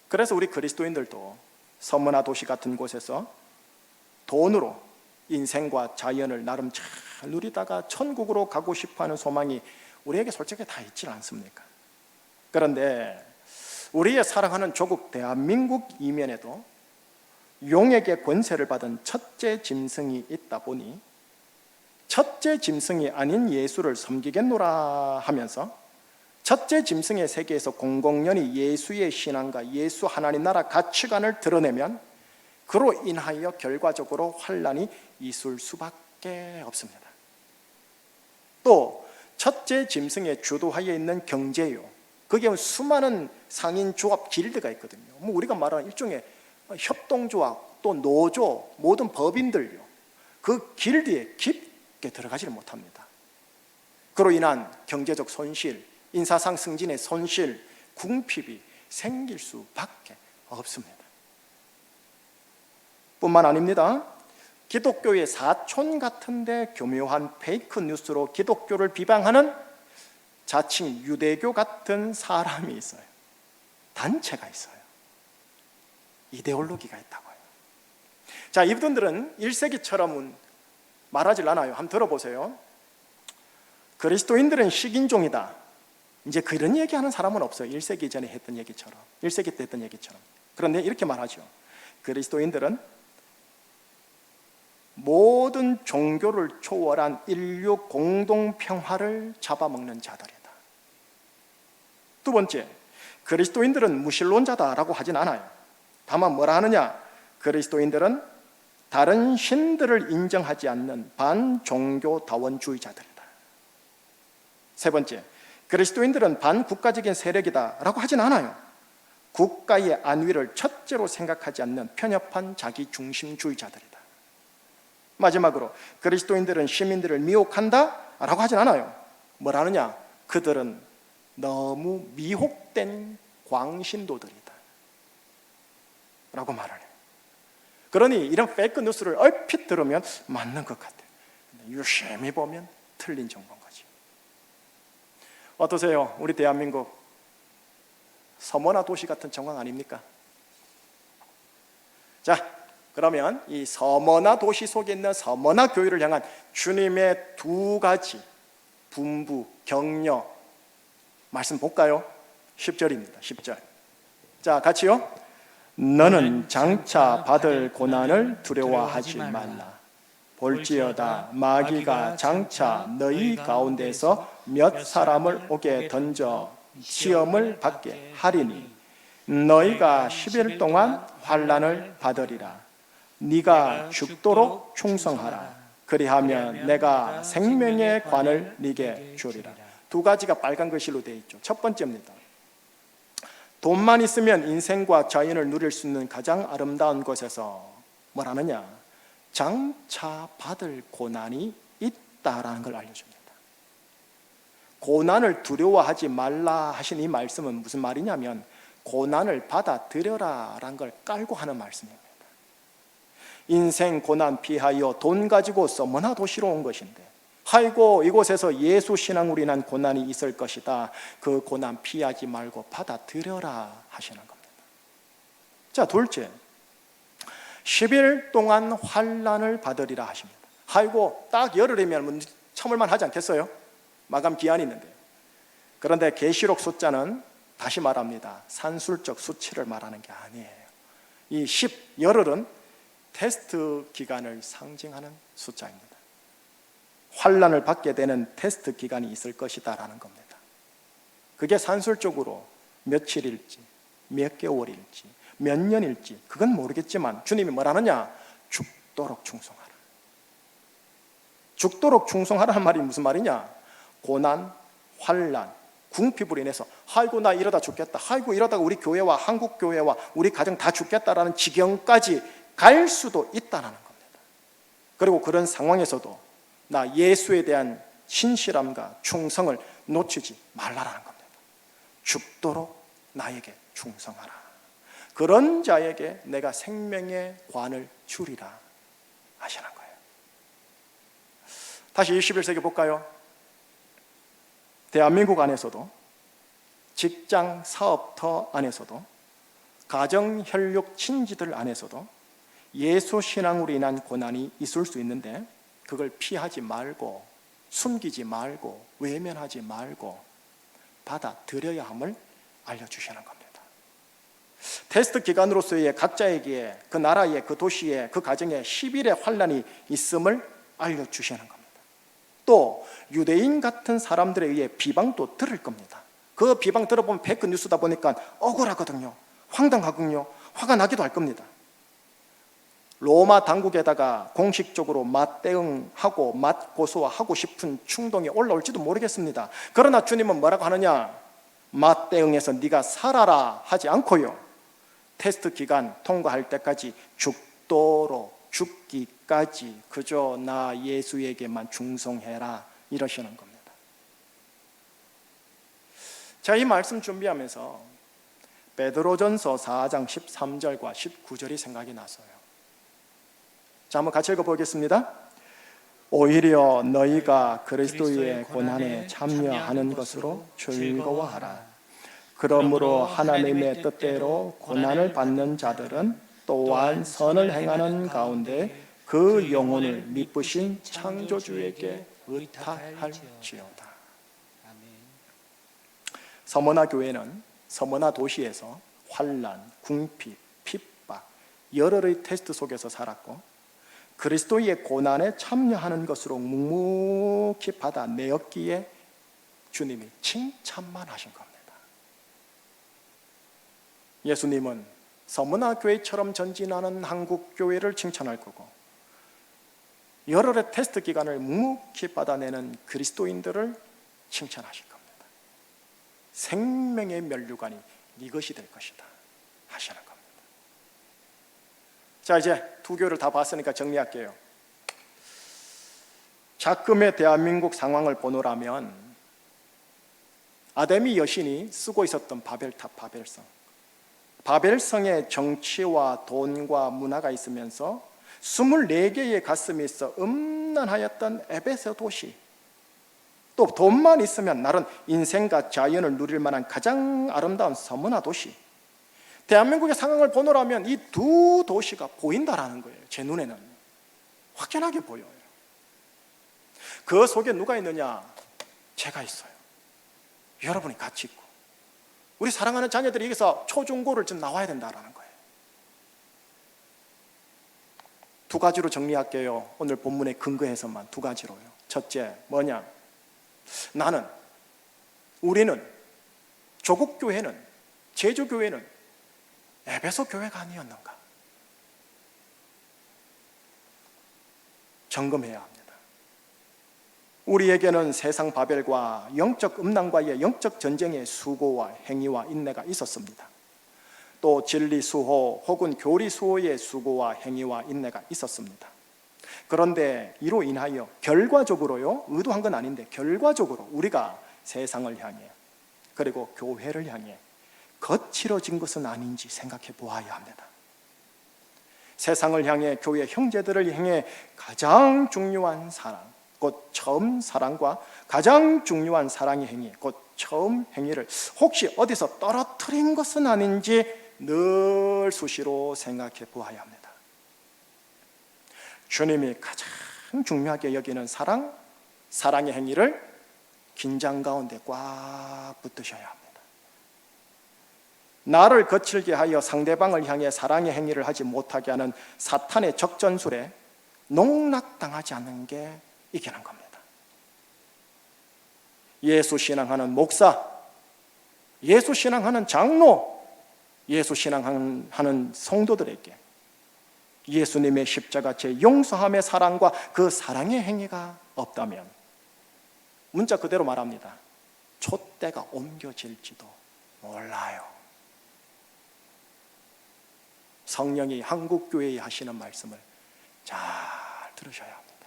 그래서 우리 그리스도인들도 서머나 도시 같은 곳에서 돈으로 인생과 자연을 나름 잘 누리다가 천국으로 가고 싶어하는 소망이 우리에게 솔직히 다 있지 않습니까? 그런데 우리의 사랑하는 조국 대한민국 이면에도 용에게 권세를 받은 첫째 짐승이 있다 보니 첫째 짐승이 아닌 예수를 섬기겠노라 하면서 첫째 짐승의 세계에서 공공연히 예수의 신앙과 예수 하나님 나라 가치관을 드러내면 그로 인하여 결과적으로 환란이 있을 수밖에 없습니다. 또 첫째 짐승의 주도하에 있는 경제요, 거기에 수많은 상인 조합 길드가 있거든요. 뭐 우리가 말하는 일종의 협동조합, 또 노조, 모든 법인들요, 그 길드에 깊게 들어가지를 못합니다. 그로 인한 경제적 손실, 인사상 승진의 손실, 궁핍이 생길 수밖에 없습니다. 뿐만 아닙니다. 기독교의 사촌 같은데 교묘한 페이크 뉴스로 기독교를 비방하는 자칭 유대교 같은 사람이 있어요. 단체가 있어요. 이데올로기가 있다고요. 자, 이분들은 1세기처럼은 말하질 않아요. 한번 들어보세요. 그리스도인들은 식인종이다. 이제 그런 얘기하는 사람은 없어요. 1세기 전에 했던 얘기처럼, 1세기 때 했던 얘기처럼. 그런데 이렇게 말하죠. 그리스도인들은 모든 종교를 초월한 인류 공동평화를 잡아먹는 자들이다. 두 번째, 그리스도인들은 무신론자다라고 하진 않아요. 다만 뭐라 하느냐? 그리스도인들은 다른 신들을 인정하지 않는 반종교다원주의자들이다. 세 번째, 그리스도인들은 반국가적인 세력이다라고 하진 않아요. 국가의 안위를 첫째로 생각하지 않는 편협한 자기중심주의자들이다. 마지막으로 그리스도인들은 시민들을 미혹한다라고 하진 않아요. 뭐라느냐? 그들은 너무 미혹된 광신도들이다 라고 말을 해요. 그러니 이런 페이크 뉴스를 얼핏 들으면 맞는 것 같아요. 유심히 보면 틀린 정보인 거지. 어떠세요? 우리 대한민국 서머나 도시 같은 정황 아닙니까? 자, 그러면 이 서머나 도시 속에 있는 서머나 교회를 향한 주님의 두 가지 분부, 격려 말씀 볼까요? 10절입니다. 10절. 자, 같이요. 너는 장차 받을 고난을 두려워하지 말라. 볼지어다 마귀가 장차 너희 가운데서 몇 사람을 오게 던져 시험을 받게 하리니 너희가 10일 동안 환난을 받으리라. 네가 죽도록 충성하라. 그리하면 내가 생명의 관을 네게 주리라. 두 가지가 빨간 글씨로 되어 있죠. 첫 번째입니다. 돈만 있으면 인생과 자연을 누릴 수 있는 가장 아름다운 곳에서 뭐라느냐? 장차 받을 고난이 있다라는 걸 알려줍니다. 고난을 두려워하지 말라 하신 이 말씀은 무슨 말이냐면 고난을 받아들여라라는 걸 깔고 하는 말씀입니다. 인생 고난 피하여 돈 가지고 서머나 도시로 온 것인데 아이고 이곳에서 예수 신앙으로 인한 고난이 있을 것이다. 그 고난 피하지 말고 받아들여라 하시는 겁니다. 자, 둘째, 10일 동안 환난을 받으리라 하십니다. 아이고 딱 열흘이면 참을만 하지 않겠어요? 마감 기한이 있는데요. 그런데 계시록 숫자는 다시 말합니다. 산술적 수치를 말하는 게 아니에요. 이 10, 열흘은 테스트 기간을 상징하는 숫자입니다. 환난을 받게 되는 테스트 기간이 있을 것이다 라는 겁니다. 그게 산술적으로 며칠일지 몇 개월일지 몇 년일지 그건 모르겠지만 주님이 뭐라느냐? 죽도록 충성하라. 죽도록 충성하라는 말이 무슨 말이냐? 고난, 환난, 궁핍으로 인해서 아이고 나 이러다 죽겠다, 아이고 이러다가 우리 교회와 한국 교회와 우리 가정 다 죽겠다라는 지경까지 갈 수도 있다는 겁니다. 그리고 그런 상황에서도 나 예수에 대한 신실함과 충성을 놓치지 말라라는 겁니다. 죽도록 나에게 충성하라. 그런 자에게 내가 생명의 관을 주리라 하시는 거예요. 다시 21세기 볼까요? 대한민국 안에서도 직장 사업터 안에서도 가정 혈육 친지들 안에서도 예수 신앙으로 인한 고난이 있을 수 있는데 그걸 피하지 말고 숨기지 말고 외면하지 말고 받아들여야 함을 알려주시는 겁니다. 테스트 기간으로서의 각자에게 그 나라에 그 도시에 그 가정에 10일의 환난이 있음을 알려주시는 겁니다. 또 유대인 같은 사람들에 의해 비방도 들을 겁니다. 그 비방 들어보면 페이크 뉴스다 보니까 억울하거든요. 황당하군요. 화가 나기도 할 겁니다. 로마 당국에다가 공식적으로 맞대응하고 맞고소하고 싶은 충동이 올라올지도 모르겠습니다. 그러나 주님은 뭐라고 하느냐? 맞대응해서 네가 살아라 하지 않고요, 테스트 기간 통과할 때까지 죽도록 죽기까지 그저 나 예수에게만 충성해라 이러시는 겁니다. 자, 이 말씀 준비하면서 베드로전서 4장 13절과 19절이 생각이 났어요. 자, 한번 같이 읽어보겠습니다. 오히려 너희가 그리스도의 고난에 참여하는 것으로 즐거워하라. 그러므로 하나님의 뜻대로 고난을 받는 자들은 또한 선을 행하는 가운데 그 영혼을 미쁘신 창조주에게 의탁할지어다. 아멘. 서머나 교회는 서머나 도시에서 환난, 궁핍, 핍박, 여러의 테스트 속에서 살았고 그리스도의 고난에 참여하는 것으로 묵묵히 받아내었기에 주님이 칭찬만 하신 겁니다. 예수님은 서머나 교회처럼 전진하는 한국 교회를 칭찬할 거고 열흘의 테스트 기간을 묵묵히 받아내는 그리스도인들을 칭찬하실 겁니다. 생명의 면류관이 이것이 될 것이다 하시는 겁니다. 자, 이제 두 교회를 다 봤으니까 정리할게요. 작금의 대한민국 상황을 보노라면 아데미 여신이 쓰고 있었던 바벨탑, 바벨성, 바벨성의 정치와 돈과 문화가 있으면서 24개의 가슴이 있어 음란하였던 에베소 도시, 또 돈만 있으면 나른 인생과 자연을 누릴 만한 가장 아름다운 서머나 도시, 대한민국의 상황을 보노라면 이 두 도시가 보인다라는 거예요. 제 눈에는 확연하게 보여요. 그 속에 누가 있느냐? 제가 있어요. 여러분이 같이 있고 우리 사랑하는 자녀들이 여기서 초중고를 좀 나와야 된다라는 거예요. 두 가지로 정리할게요. 오늘 본문에 근거해서만 두 가지로요. 첫째, 뭐냐? 우리는, 조국교회는, 제주교회는 에베소 교회가 아니었는가? 점검해야 합니다. 우리에게는 세상 바벨과 영적 음란과의 영적 전쟁의 수고와 행위와 인내가 있었습니다. 또 진리 수호 혹은 교리 수호의 수고와 행위와 인내가 있었습니다. 그런데 이로 인하여 결과적으로요, 의도한 건 아닌데 결과적으로 우리가 세상을 향해 그리고 교회를 향해 거칠어진 것은 아닌지 생각해 보아야 합니다. 세상을 향해 교회 형제들을 향해 가장 중요한 사랑, 곧 처음 사랑과 가장 중요한 사랑의 행위, 곧 처음 행위를 혹시 어디서 떨어뜨린 것은 아닌지 늘 수시로 생각해 보아야 합니다. 주님이 가장 중요하게 여기는 사랑, 사랑의 행위를 긴장 가운데 꽉 붙드셔야 합니다. 나를 거칠게 하여 상대방을 향해 사랑의 행위를 하지 못하게 하는 사탄의 적전술에 농락당하지 않는 게 이기는 겁니다. 예수 신앙하는 목사, 예수 신앙하는 장로, 예수 신앙하는 성도들에게 예수님의 십자가의 용서함의 사랑과 그 사랑의 행위가 없다면 문자 그대로 말합니다. 촛대가 옮겨질지도 몰라요. 성령이 한국교회에 하시는 말씀을 잘 들으셔야 합니다.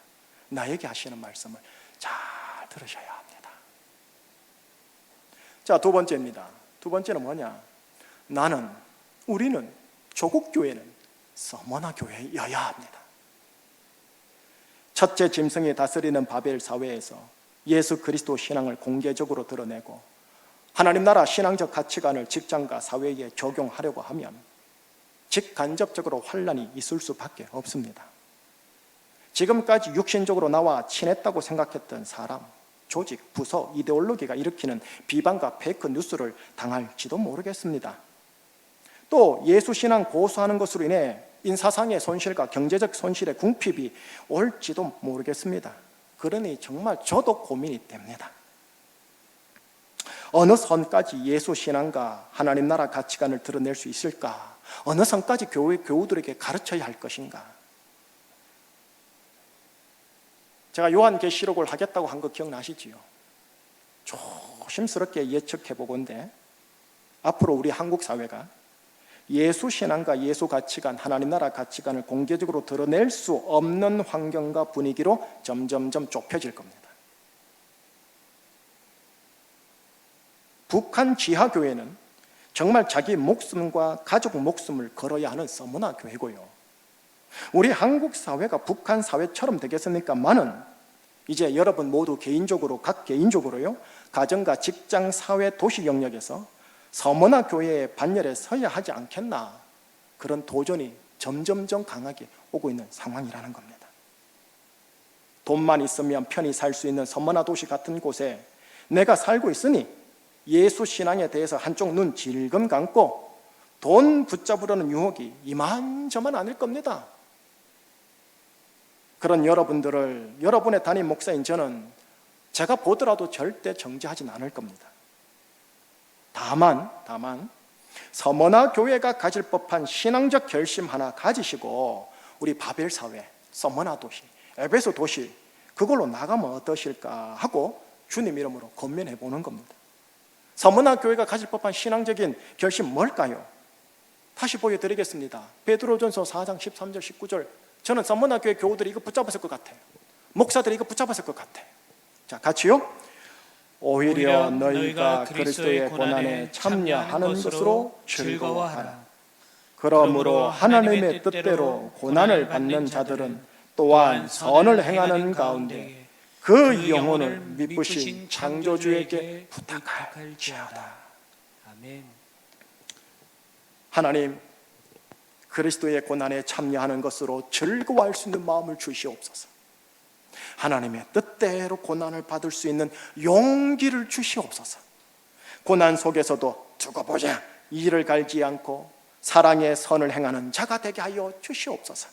나에게 하시는 말씀을 잘 들으셔야 합니다. 자, 두 번째입니다. 두 번째는 뭐냐? 우리는 조국교회는 서머나 교회여야 합니다. 첫째 짐승이 다스리는 바벨 사회에서 예수 그리스도 신앙을 공개적으로 드러내고 하나님 나라 신앙적 가치관을 직장과 사회에 적용하려고 하면 직간접적으로 환난이 있을 수밖에 없습니다. 지금까지 육신적으로 나와 친했다고 생각했던 사람, 조직, 부서, 이데올로기가 일으키는 비방과 페이크 뉴스를 당할지도 모르겠습니다. 또 예수 신앙 고수하는 것으로 인해 인사상의 손실과 경제적 손실의 궁핍이 올지도 모르겠습니다. 그러니 정말 저도 고민이 됩니다. 어느 선까지 예수 신앙과 하나님 나라 가치관을 드러낼 수 있을까? 어느 선까지 교우들에게 가르쳐야 할 것인가? 제가 요한계시록을 하겠다고 한 거 기억나시지요? 조심스럽게 예측해 보건대 앞으로 우리 한국 사회가 예수 신앙과 예수 가치관, 하나님 나라 가치관을 공개적으로 드러낼 수 없는 환경과 분위기로 점점점 좁혀질 겁니다. 북한 지하교회는 정말 자기 목숨과 가족 목숨을 걸어야 하는 서머나 교회고요. 우리 한국 사회가 북한 사회처럼 되겠습니까만은 이제 여러분 모두 개인적으로, 각 개인적으로요, 가정과 직장, 사회, 도시 영역에서 서머나 교회의 반열에 서야 하지 않겠나, 그런 도전이 점점점 강하게 오고 있는 상황이라는 겁니다. 돈만 있으면 편히 살 수 있는 서머나 도시 같은 곳에 내가 살고 있으니 예수 신앙에 대해서 한쪽 눈 질금 감고 돈 붙잡으려는 유혹이 이만저만 아닐 겁니다. 그런 여러분들을, 여러분의 담임 목사인 저는 제가 보더라도 절대 정죄하진 않을 겁니다. 다만 서머나 교회가 가질 법한 신앙적 결심 하나 가지시고 우리 바벨 사회, 서머나 도시, 에베소 도시 그걸로 나가면 어떠실까 하고 주님 이름으로 권면해 보는 겁니다. 서머나 교회가 가질 법한 신앙적인 결심 뭘까요? 다시 보여드리겠습니다. 베드로전서 4장 13절 19절. 저는 서머나 교회 교우들이 이거 붙잡았을 것 같아요. 목사들이 이거 붙잡았을 것 같아요. 자, 같이요. 오히려 너희가 그리스도의 고난에 참여하는 것으로 즐거워하라. 그러므로 하나님의 뜻대로 고난을 받는 자들은 또한 선을 행하는 가운데 그 영혼을 미쁘신 창조주에게 부탁할지어다. 아멘. 하나님, 그리스도의 고난에 참여하는 것으로 즐거워할 수 있는 마음을 주시옵소서. 하나님의 뜻대로 고난을 받을 수 있는 용기를 주시옵소서. 고난 속에서도 두고 보자 이를 갈지 않고 사랑의 선을 행하는 자가 되게 하여 주시옵소서.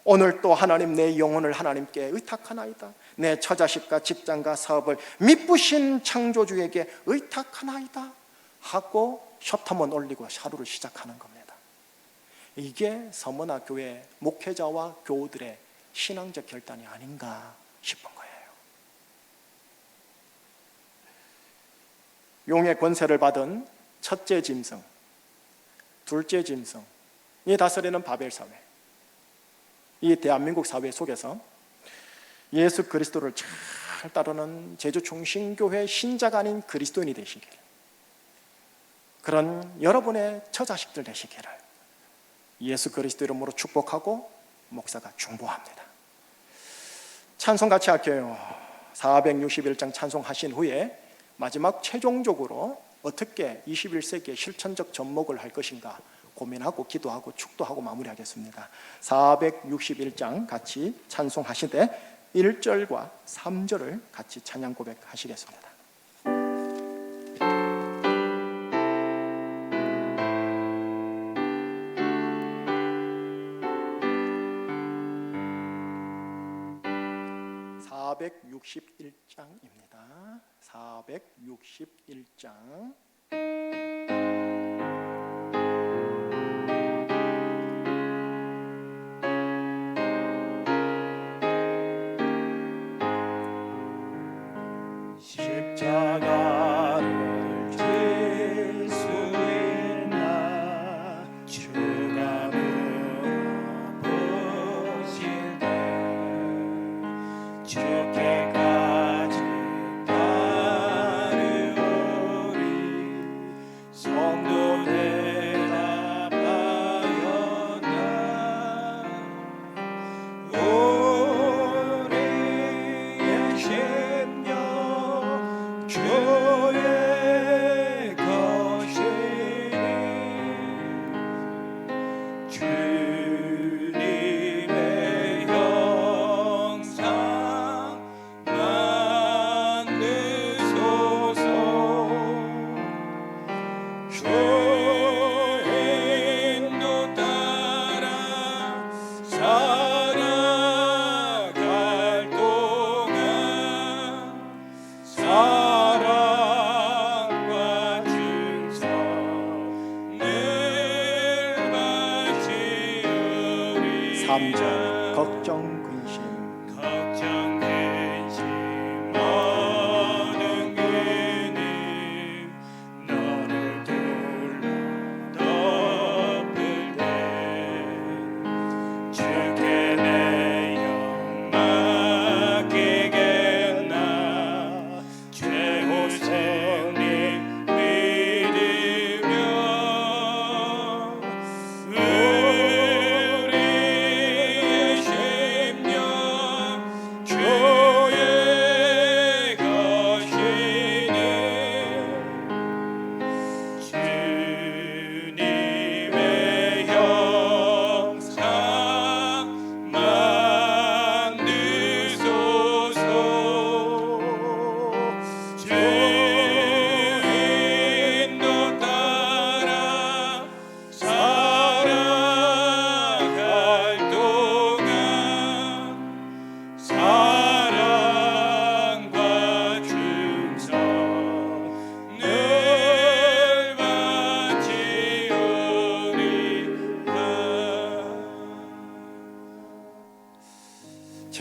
오늘 또 하나님, 내 영혼을 하나님께 의탁하나이다. 내 처자식과 직장과 사업을 미쁘신 창조주에게 의탁하나이다 하고 셔터문 올리고 하루를 시작하는 겁니다. 이게 서머나 교회 목회자와 교우들의 신앙적 결단이 아닌가 싶은 거예요. 용의 권세를 받은 첫째 짐승, 둘째 짐승, 이 다스리는 바벨 사회, 이 대한민국 사회 속에서 예수 그리스도를 잘 따르는 제주충신교회 신자가 아닌 그리스도인이 되시길, 그런 여러분의 처자식들 되시기를 예수 그리스도 이름으로 축복하고 목사가 중보합니다. 찬송 같이 할게요. 461장 찬송하신 후에 마지막 최종적으로 어떻게 21세기의 실천적 접목을 할 것인가 고민하고 기도하고 축도하고 마무리하겠습니다. 461장 같이 찬송하시되 1절과 3절을 같이 찬양 고백하시겠습니다. (461장입니다) 461장 십자가를 질 수 있나 주가 물어보실 때 주께까지 따르오리. 성도 대답하였나 우리의 심령 주의 것이니 주님의 형상 만드소서. 주 인도 따라 살아갈 동안 사랑과 충성 늘 바치우리. 3절 걱정 근심 걱정 근심 모든 근심 너를 둘러 덮을 때 주께 내 영 맡기겠나. 최후 승리 믿으며 우리의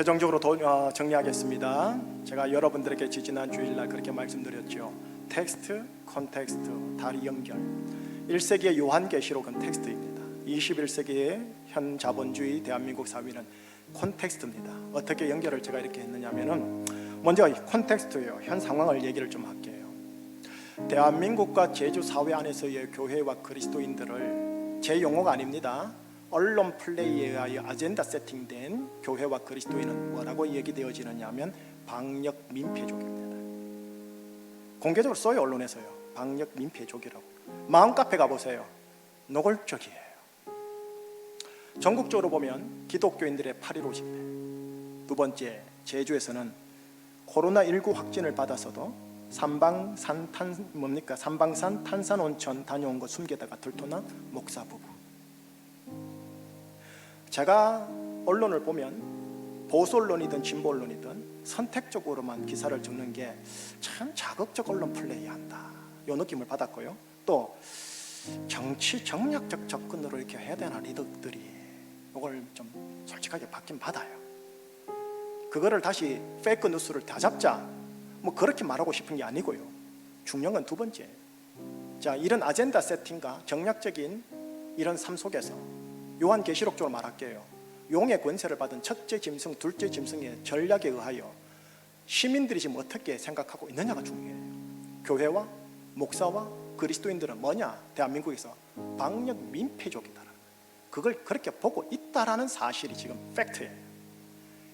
최종적으로 정리하겠습니다. 제가 여러분들에게 지지난 주일날 그렇게 말씀드렸죠. 텍스트, 컨텍스트, 다리 연결. 1세기의 요한계시록은 텍스트입니다. 21세기의 현 자본주의 대한민국 사회는 콘텍스트입니다. 어떻게 연결을 제가 이렇게 했느냐면은 먼저 콘텍스트예요. 현 상황을 얘기를 좀 할게요. 대한민국과 제주 사회 안에서의 교회와 그리스도인들을, 제 용어가 아닙니다, 언론 플레이에 의하여 아젠다 세팅된 교회와 그리스도인은 뭐라고 얘기되어지느냐 하면 방역 민폐족입니다. 공개적으로 써요, 언론에서요. 방역 민폐족이라고. 마음카페 가보세요. 노골적이에요. 전국적으로 보면 기독교인들의 8.15 집회. 두 번째, 제주에서는 코로나19 확진을 받아서도 삼방산 탄산온천 다녀온 거 숨기다가 들통난 목사 부부. 제가 언론을 보면 보수 언론이든 진보 언론이든 선택적으로만 기사를 적는 게 참 자극적 언론 플레이한다, 이 느낌을 받았고요. 또 정치 정략적 접근으로 이렇게 해야 되나, 리더들이 이걸 좀 솔직하게 받긴 받아요. 그거를 다시 페이크 뉴스를 다잡자, 뭐 그렇게 말하고 싶은 게 아니고요. 중요한 건 두 번째. 자, 이런 아젠다 세팅과 정략적인 이런 삶 속에서 요한계시록 쪽으로 말할게요. 용의 권세를 받은 첫째 짐승, 둘째 짐승의 전략에 의하여 시민들이 지금 어떻게 생각하고 있느냐가 중요해요. 교회와 목사와 그리스도인들은 뭐냐? 대한민국에서 방역 민폐족이다. 그걸 그렇게 보고 있다라는 사실이 지금 팩트예요.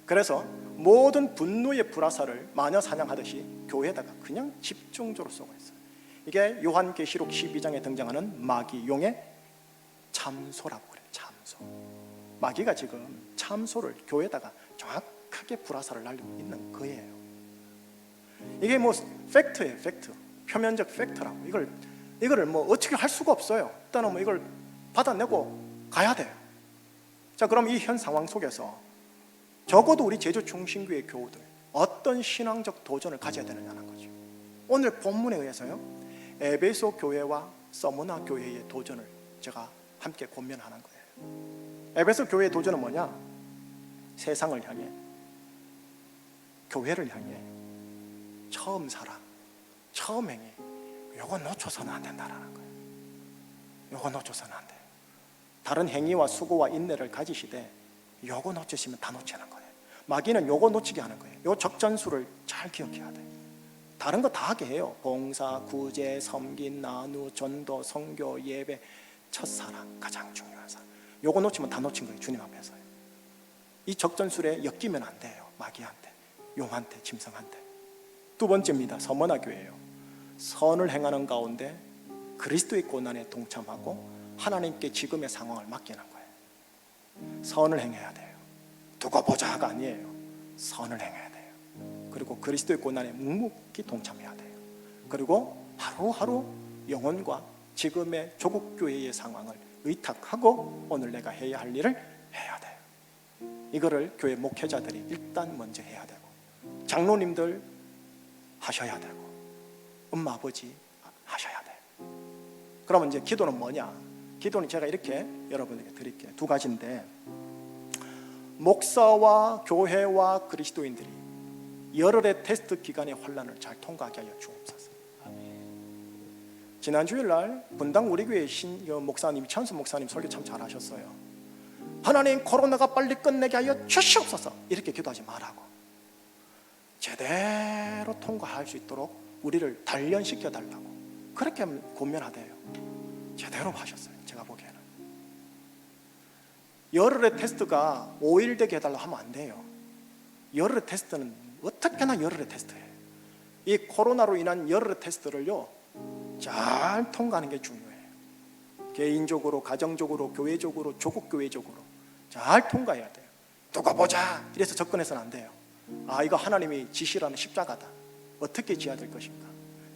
그래서 모든 분노의 불화살을 마녀 사냥하듯이 교회에다가 그냥 집중적으로 쏘고 있어요. 이게 요한계시록 12장에 등장하는 마귀, 용의 참소라고 그래요. 참소. 마귀가 지금 참소를 교회에다가 정확하게 불화살을 날리고 있는 거예요. 이게 뭐 팩트예요, 팩트. 표면적 팩트라고. 이거를 뭐 어떻게 할 수가 없어요. 일단은 뭐 이걸 받아내고 가야 돼요. 자, 그럼 이 현 상황 속에서 적어도 우리 제주 중심교회 교우들 어떤 신앙적 도전을 가져야 되느냐는 거죠. 오늘 본문에 의해서요, 에베소 교회와 서머나 교회의 도전을 제가 함께 고민하는 거예요. 에베소 교회의 도전은 뭐냐? 세상을 향해, 교회를 향해 처음 사랑, 처음 행위, 요거 놓쳐서는 안 된다라는 거예요. 요거 놓쳐서는 안 돼요. 다른 행위와 수고와 인내를 가지시되 요거 놓치시면 다 놓치는 거예요. 마귀는 요거 놓치게 하는 거예요. 요 적전수를 잘 기억해야 돼요. 다른 거 다 하게 해요. 봉사, 구제, 섬긴, 나누, 전도, 선교, 예배, 첫사랑, 가장 중요한 사람. 요거 놓치면 다 놓친 거예요. 주님 앞에서요. 이 적전술에 엮이면 안 돼요. 마귀한테, 용한테, 짐승한테. 두 번째입니다. 서머나 교회예요. 선을 행하는 가운데 그리스도의 고난에 동참하고 하나님께 지금의 상황을 맡기는 거예요. 선을 행해야 돼요. 두고 보자가 아니에요. 선을 행해야 돼요. 그리고 그리스도의 고난에 묵묵히 동참해야 돼요. 그리고 하루하루 영혼과 지금의 조국 교회의 상황을 의탁하고 오늘 내가 해야 할 일을 해야 돼요. 이거를 교회 목회자들이 일단 먼저 해야 되고, 장로님들 하셔야 되고, 엄마 아버지 하셔야 돼요. 그러면 이제 기도는 뭐냐? 기도는 제가 이렇게 여러분에게 드릴게요. 두 가지인데, 목사와 교회와 그리스도인들이 열흘의 테스트 기간의 환란을 잘 통과하게 하여 주옵소서. 지난 주일날 분당 우리 교회 목사님, 천수 목사님 설교 참 잘하셨어요. 하나님, 코로나가 빨리 끝내게 하여 주시옵소서, 이렇게 기도하지 말라고, 제대로 통과할 수 있도록 우리를 단련시켜 달라고 그렇게 권면하대요. 제대로 하셨어요. 제가 보기에는 열흘의 테스트가 5일 되게 해달라고 하면 안 돼요. 열흘의 테스트는 어떻게나 열흘의 테스트예요. 이 코로나로 인한 열흘의 테스트를요 잘 통과하는 게 중요해요. 개인적으로, 가정적으로, 교회적으로, 조국교회적으로 잘 통과해야 돼요. 두고 보자 이래서 접근해서는 안 돼요. 아, 이거 하나님이 지시라는 십자가다. 어떻게 지어야 될 것인가?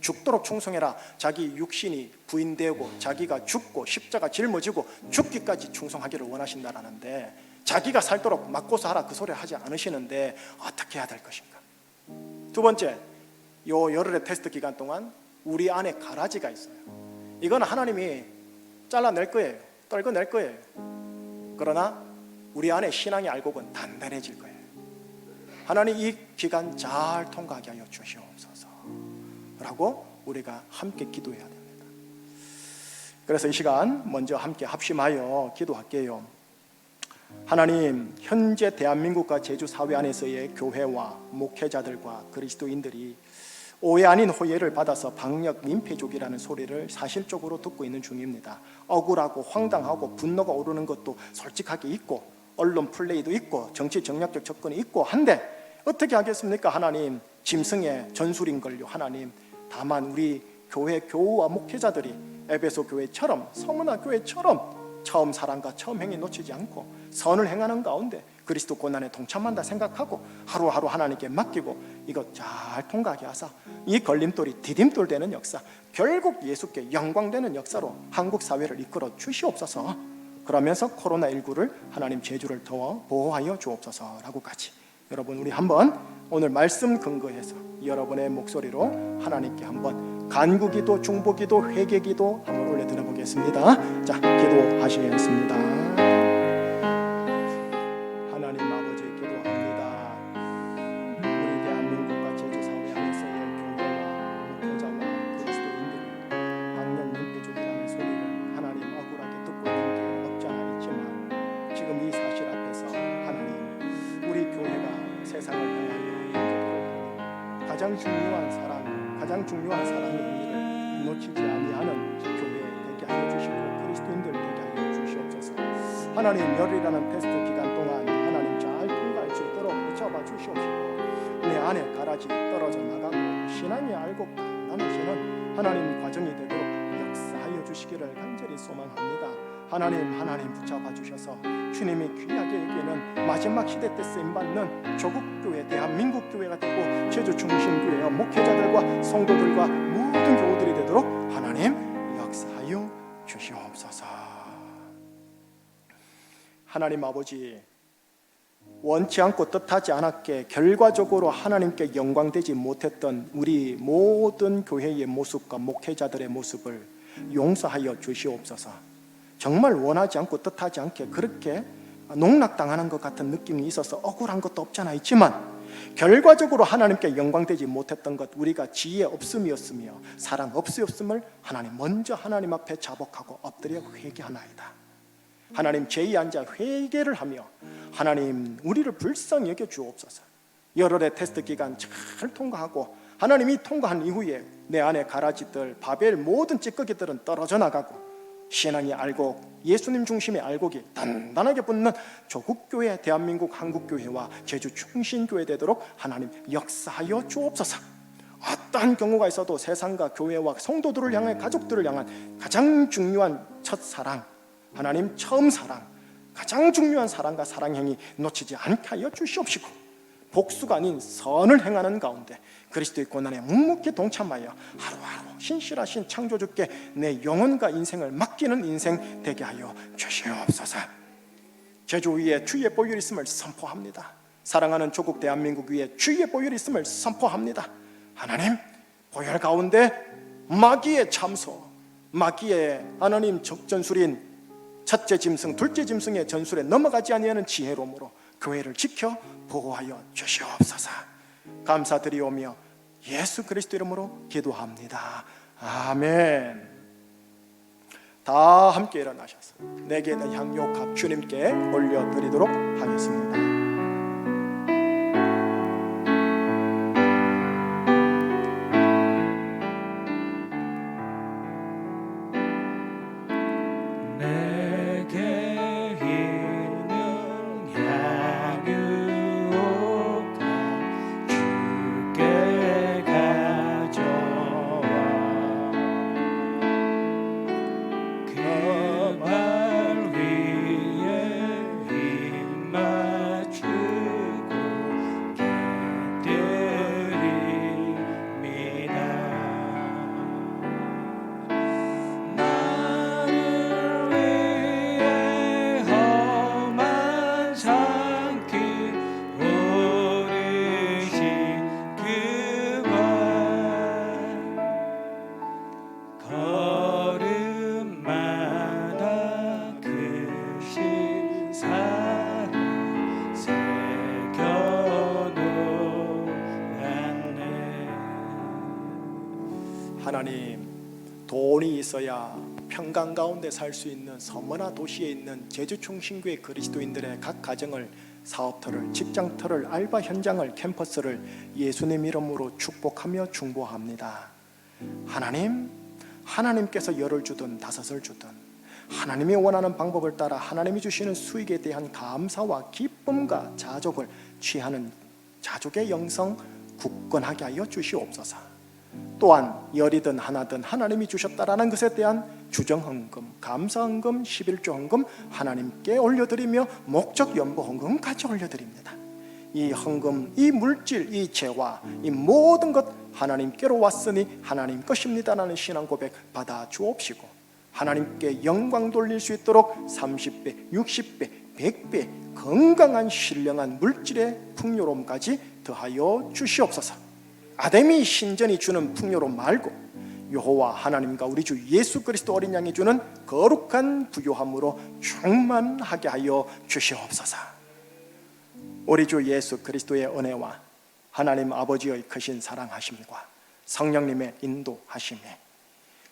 죽도록 충성해라. 자기 육신이 부인되고 자기가 죽고 십자가 짊어지고 죽기까지 충성하기를 원하신다라는데, 자기가 살도록 맞고서 하라 그 소리 하지 않으시는데 어떻게 해야 될 것인가? 두 번째, 요 열흘의 테스트 기간 동안 우리 안에 가라지가 있어요. 이거는 하나님이 잘라낼 거예요. 떨궈낼 거예요. 그러나 우리 안에 신앙의 알곡은 단단해질 거예요. 하나님 이 기간 잘 통과하게 하여 주시옵소서 라고 우리가 함께 기도해야 됩니다. 그래서 이 시간 먼저 함께 합심하여 기도할게요. 하나님, 현재 대한민국과 제주 사회 안에서의 교회와 목회자들과 그리스도인들이 오해 아닌 호의를 받아서 방역 민폐족이라는 소리를 사실적으로 듣고 있는 중입니다. 억울하고 황당하고 분노가 오르는 것도 솔직하게 있고 언론 플레이도 있고 정치 정략적 접근이 있고 한데 어떻게 하겠습니까? 하나님, 짐승의 전술인걸요. 하나님, 다만 우리 교회 교우와 목회자들이 에베소 교회처럼 서문화 교회처럼 처음 사랑과 처음 행위 놓치지 않고 선을 행하는 가운데 그리스도 고난에 동참한다 생각하고 하루하루 하나님께 맡기고 이것 잘 통과하게 하사 이 걸림돌이 디딤돌 되는 역사, 결국 예수께 영광되는 역사로 한국 사회를 이끌어 주시옵소서. 그러면서 코로나19를 하나님 제주를 더 보호하여 주옵소서라고까지 여러분, 우리 한번 오늘 말씀 근거해서 여러분의 목소리로 하나님께 한번 간구기도, 중보기도, 회개기도 한번 올려드려 보겠습니다. 자, 기도하시겠습니다. 하나님 아버지, 기도합니다. 우리 대한민국과 제주 사회 안에서의 교회와 목회자와 그리스도인들이 방역 민폐족이라는 소리를 하나님 억울하게 듣고 있는 게 없지 않아 있지만 지금 이 사실 앞에서 하나님, 우리 교회가 세상을 향하여 가장 중요한 사랑, 가장 중요한 사랑의 의미를 놓치지 아니하는 교회 되게 하여 주시고 그리스도인들 되게 하여 주시옵소서. 하나님, 열이라는 테스트 기간 동안 하나님 잘 통과할 수 있도록 붙잡아 주시옵시고 내 안에 가라지 떨어져 나가고 신앙이 알고 단단해지는 하나님 과정이 되도록 역사하여 주시기를 간절히 소망합니다. 하나님 붙잡아 주셔서 주님이 귀하게 여기는 마지막 시대 때 쓰임받는 조국교회, 대한민국 교회가 되고 제주 중심교회와 목회자들과 성도들과 모든 교우들이 되도록 하나님 역사하여 주시옵소서. 하나님 아버지, 원치 않고 뜻하지 않았게 결과적으로 하나님께 영광되지 못했던 우리 모든 교회의 모습과 목회자들의 모습을 용서하여 주시옵소서. 정말 원하지 않고 뜻하지 않게 그렇게 농락당하는 것 같은 느낌이 있어서 억울한 것도 없잖아 있지만 결과적으로 하나님께 영광되지 못했던 것, 우리가 지혜 없음이었으며 사랑 없음을 하나님 먼저 하나님 앞에 자복하고 엎드려 회개하나이다. 하나님, 제의 앉아 회개를 하며 하나님 우리를 불쌍히 여겨 주옵소서. 열흘의 테스트 기간 잘 통과하고 하나님이 통과한 이후에 내 안에 가라지들, 바벨 모든 찌꺼기들은 떨어져 나가고 신앙이 알고 예수님 중심의 알곡이 단단하게 붙는 조국교회, 대한민국 한국교회와 제주 충신교회 되도록 하나님 역사하여 주옵소서. 어떠한 경우가 있어도 세상과 교회와 성도들을 향해 가족들을 향한 가장 중요한 첫사랑, 하나님 처음 사랑, 가장 중요한 사랑과 사랑행위 놓치지 않게 하여 주시옵시고 복수가 아닌 선을 행하는 가운데 그리스도의 고난에 묵묵히 동참하여 하루하루 신실하신 창조주께 내 영혼과 인생을 맡기는 인생 되게 하여 주시옵소서. 제주 위에 주의 보혈이 있음을 선포합니다. 사랑하는 조국 대한민국 위에 주의 보혈이 있음을 선포합니다. 하나님, 보혈 가운데 마귀의 참소, 마귀의 하나님 적전술인 첫째 짐승, 둘째 짐승의 전술에 넘어가지 아니하는 지혜로움으로 교회를 지켜 보호하여 주시옵소서. 감사드리오며 예수 그리스도 이름으로 기도합니다. 아멘. 다 함께 일어나셔서 내게 있는 향료값 주님께 올려드리도록 하겠습니다. 그 말 위에 입 맞추 하나님, 돈이 있어야 평강 가운데 살 수 있는 서머나 도시에 있는 제주총신교회 그리스도인들의 각 가정을, 사업터를, 직장터를, 알바 현장을, 캠퍼스를 예수님 이름으로 축복하며 중보합니다. 하나님, 하나님께서 열을 주든 다섯을 주든 하나님이 원하는 방법을 따라 하나님이 주시는 수익에 대한 감사와 기쁨과 자족을 취하는 자족의 영성 굳건하게 하여 주시옵소서. 또한 열이든 하나든 하나님이 주셨다라는 것에 대한 주정헌금, 감사헌금, 11조 헌금 하나님께 올려드리며 목적 연보 헌금까지 올려드립니다. 이 헌금, 이 물질, 이 재화, 이 모든 것 하나님께로 왔으니 하나님 것입니다라는 신앙 고백 받아 주옵시고, 하나님께 영광 돌릴 수 있도록 30배, 60배, 100배 건강한 신령한 물질의 풍요로움까지 더하여 주시옵소서. 아담이 신전이 주는 풍요로움 말고 여호와 하나님과 우리 주 예수 그리스도 어린 양이 주는 거룩한 부요함으로 충만하게 하여 주시옵소서. 우리 주 예수 그리스도의 은혜와 하나님 아버지의 크신 사랑하심과 성령님의 인도하심에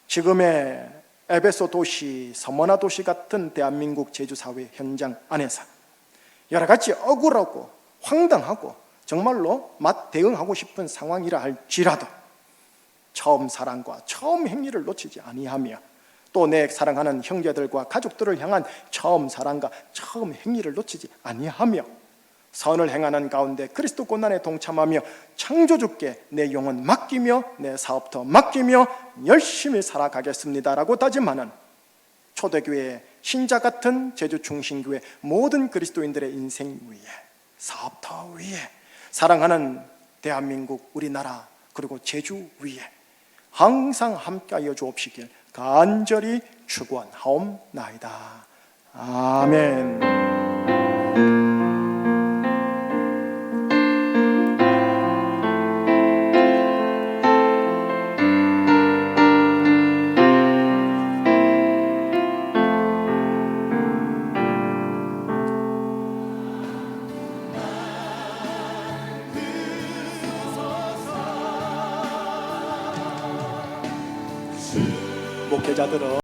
지금의 에베소 도시, 서머나 도시 같은 대한민국 제주사회 현장 안에서 여러 가지 억울하고 황당하고 정말로 맞대응하고 싶은 상황이라 할지라도 처음 사랑과 처음 행위를 놓치지 아니하며 또 내 사랑하는 형제들과 가족들을 향한 처음 사랑과 처음 행위를 놓치지 아니하며 선을 행하는 가운데 그리스도 고난에 동참하며 창조주께 내 영혼 맡기며 내 사업터 맡기며 열심히 살아가겠습니다라고 다짐하는 초대교회 신자 같은 제주중심교회 모든 그리스도인들의 인생 위에, 사업터 위에, 사랑하는 대한민국 우리나라 그리고 제주 위에 항상 함께하여 주옵시길 간절히 축원하옵나이다. 아멘. 목회자들은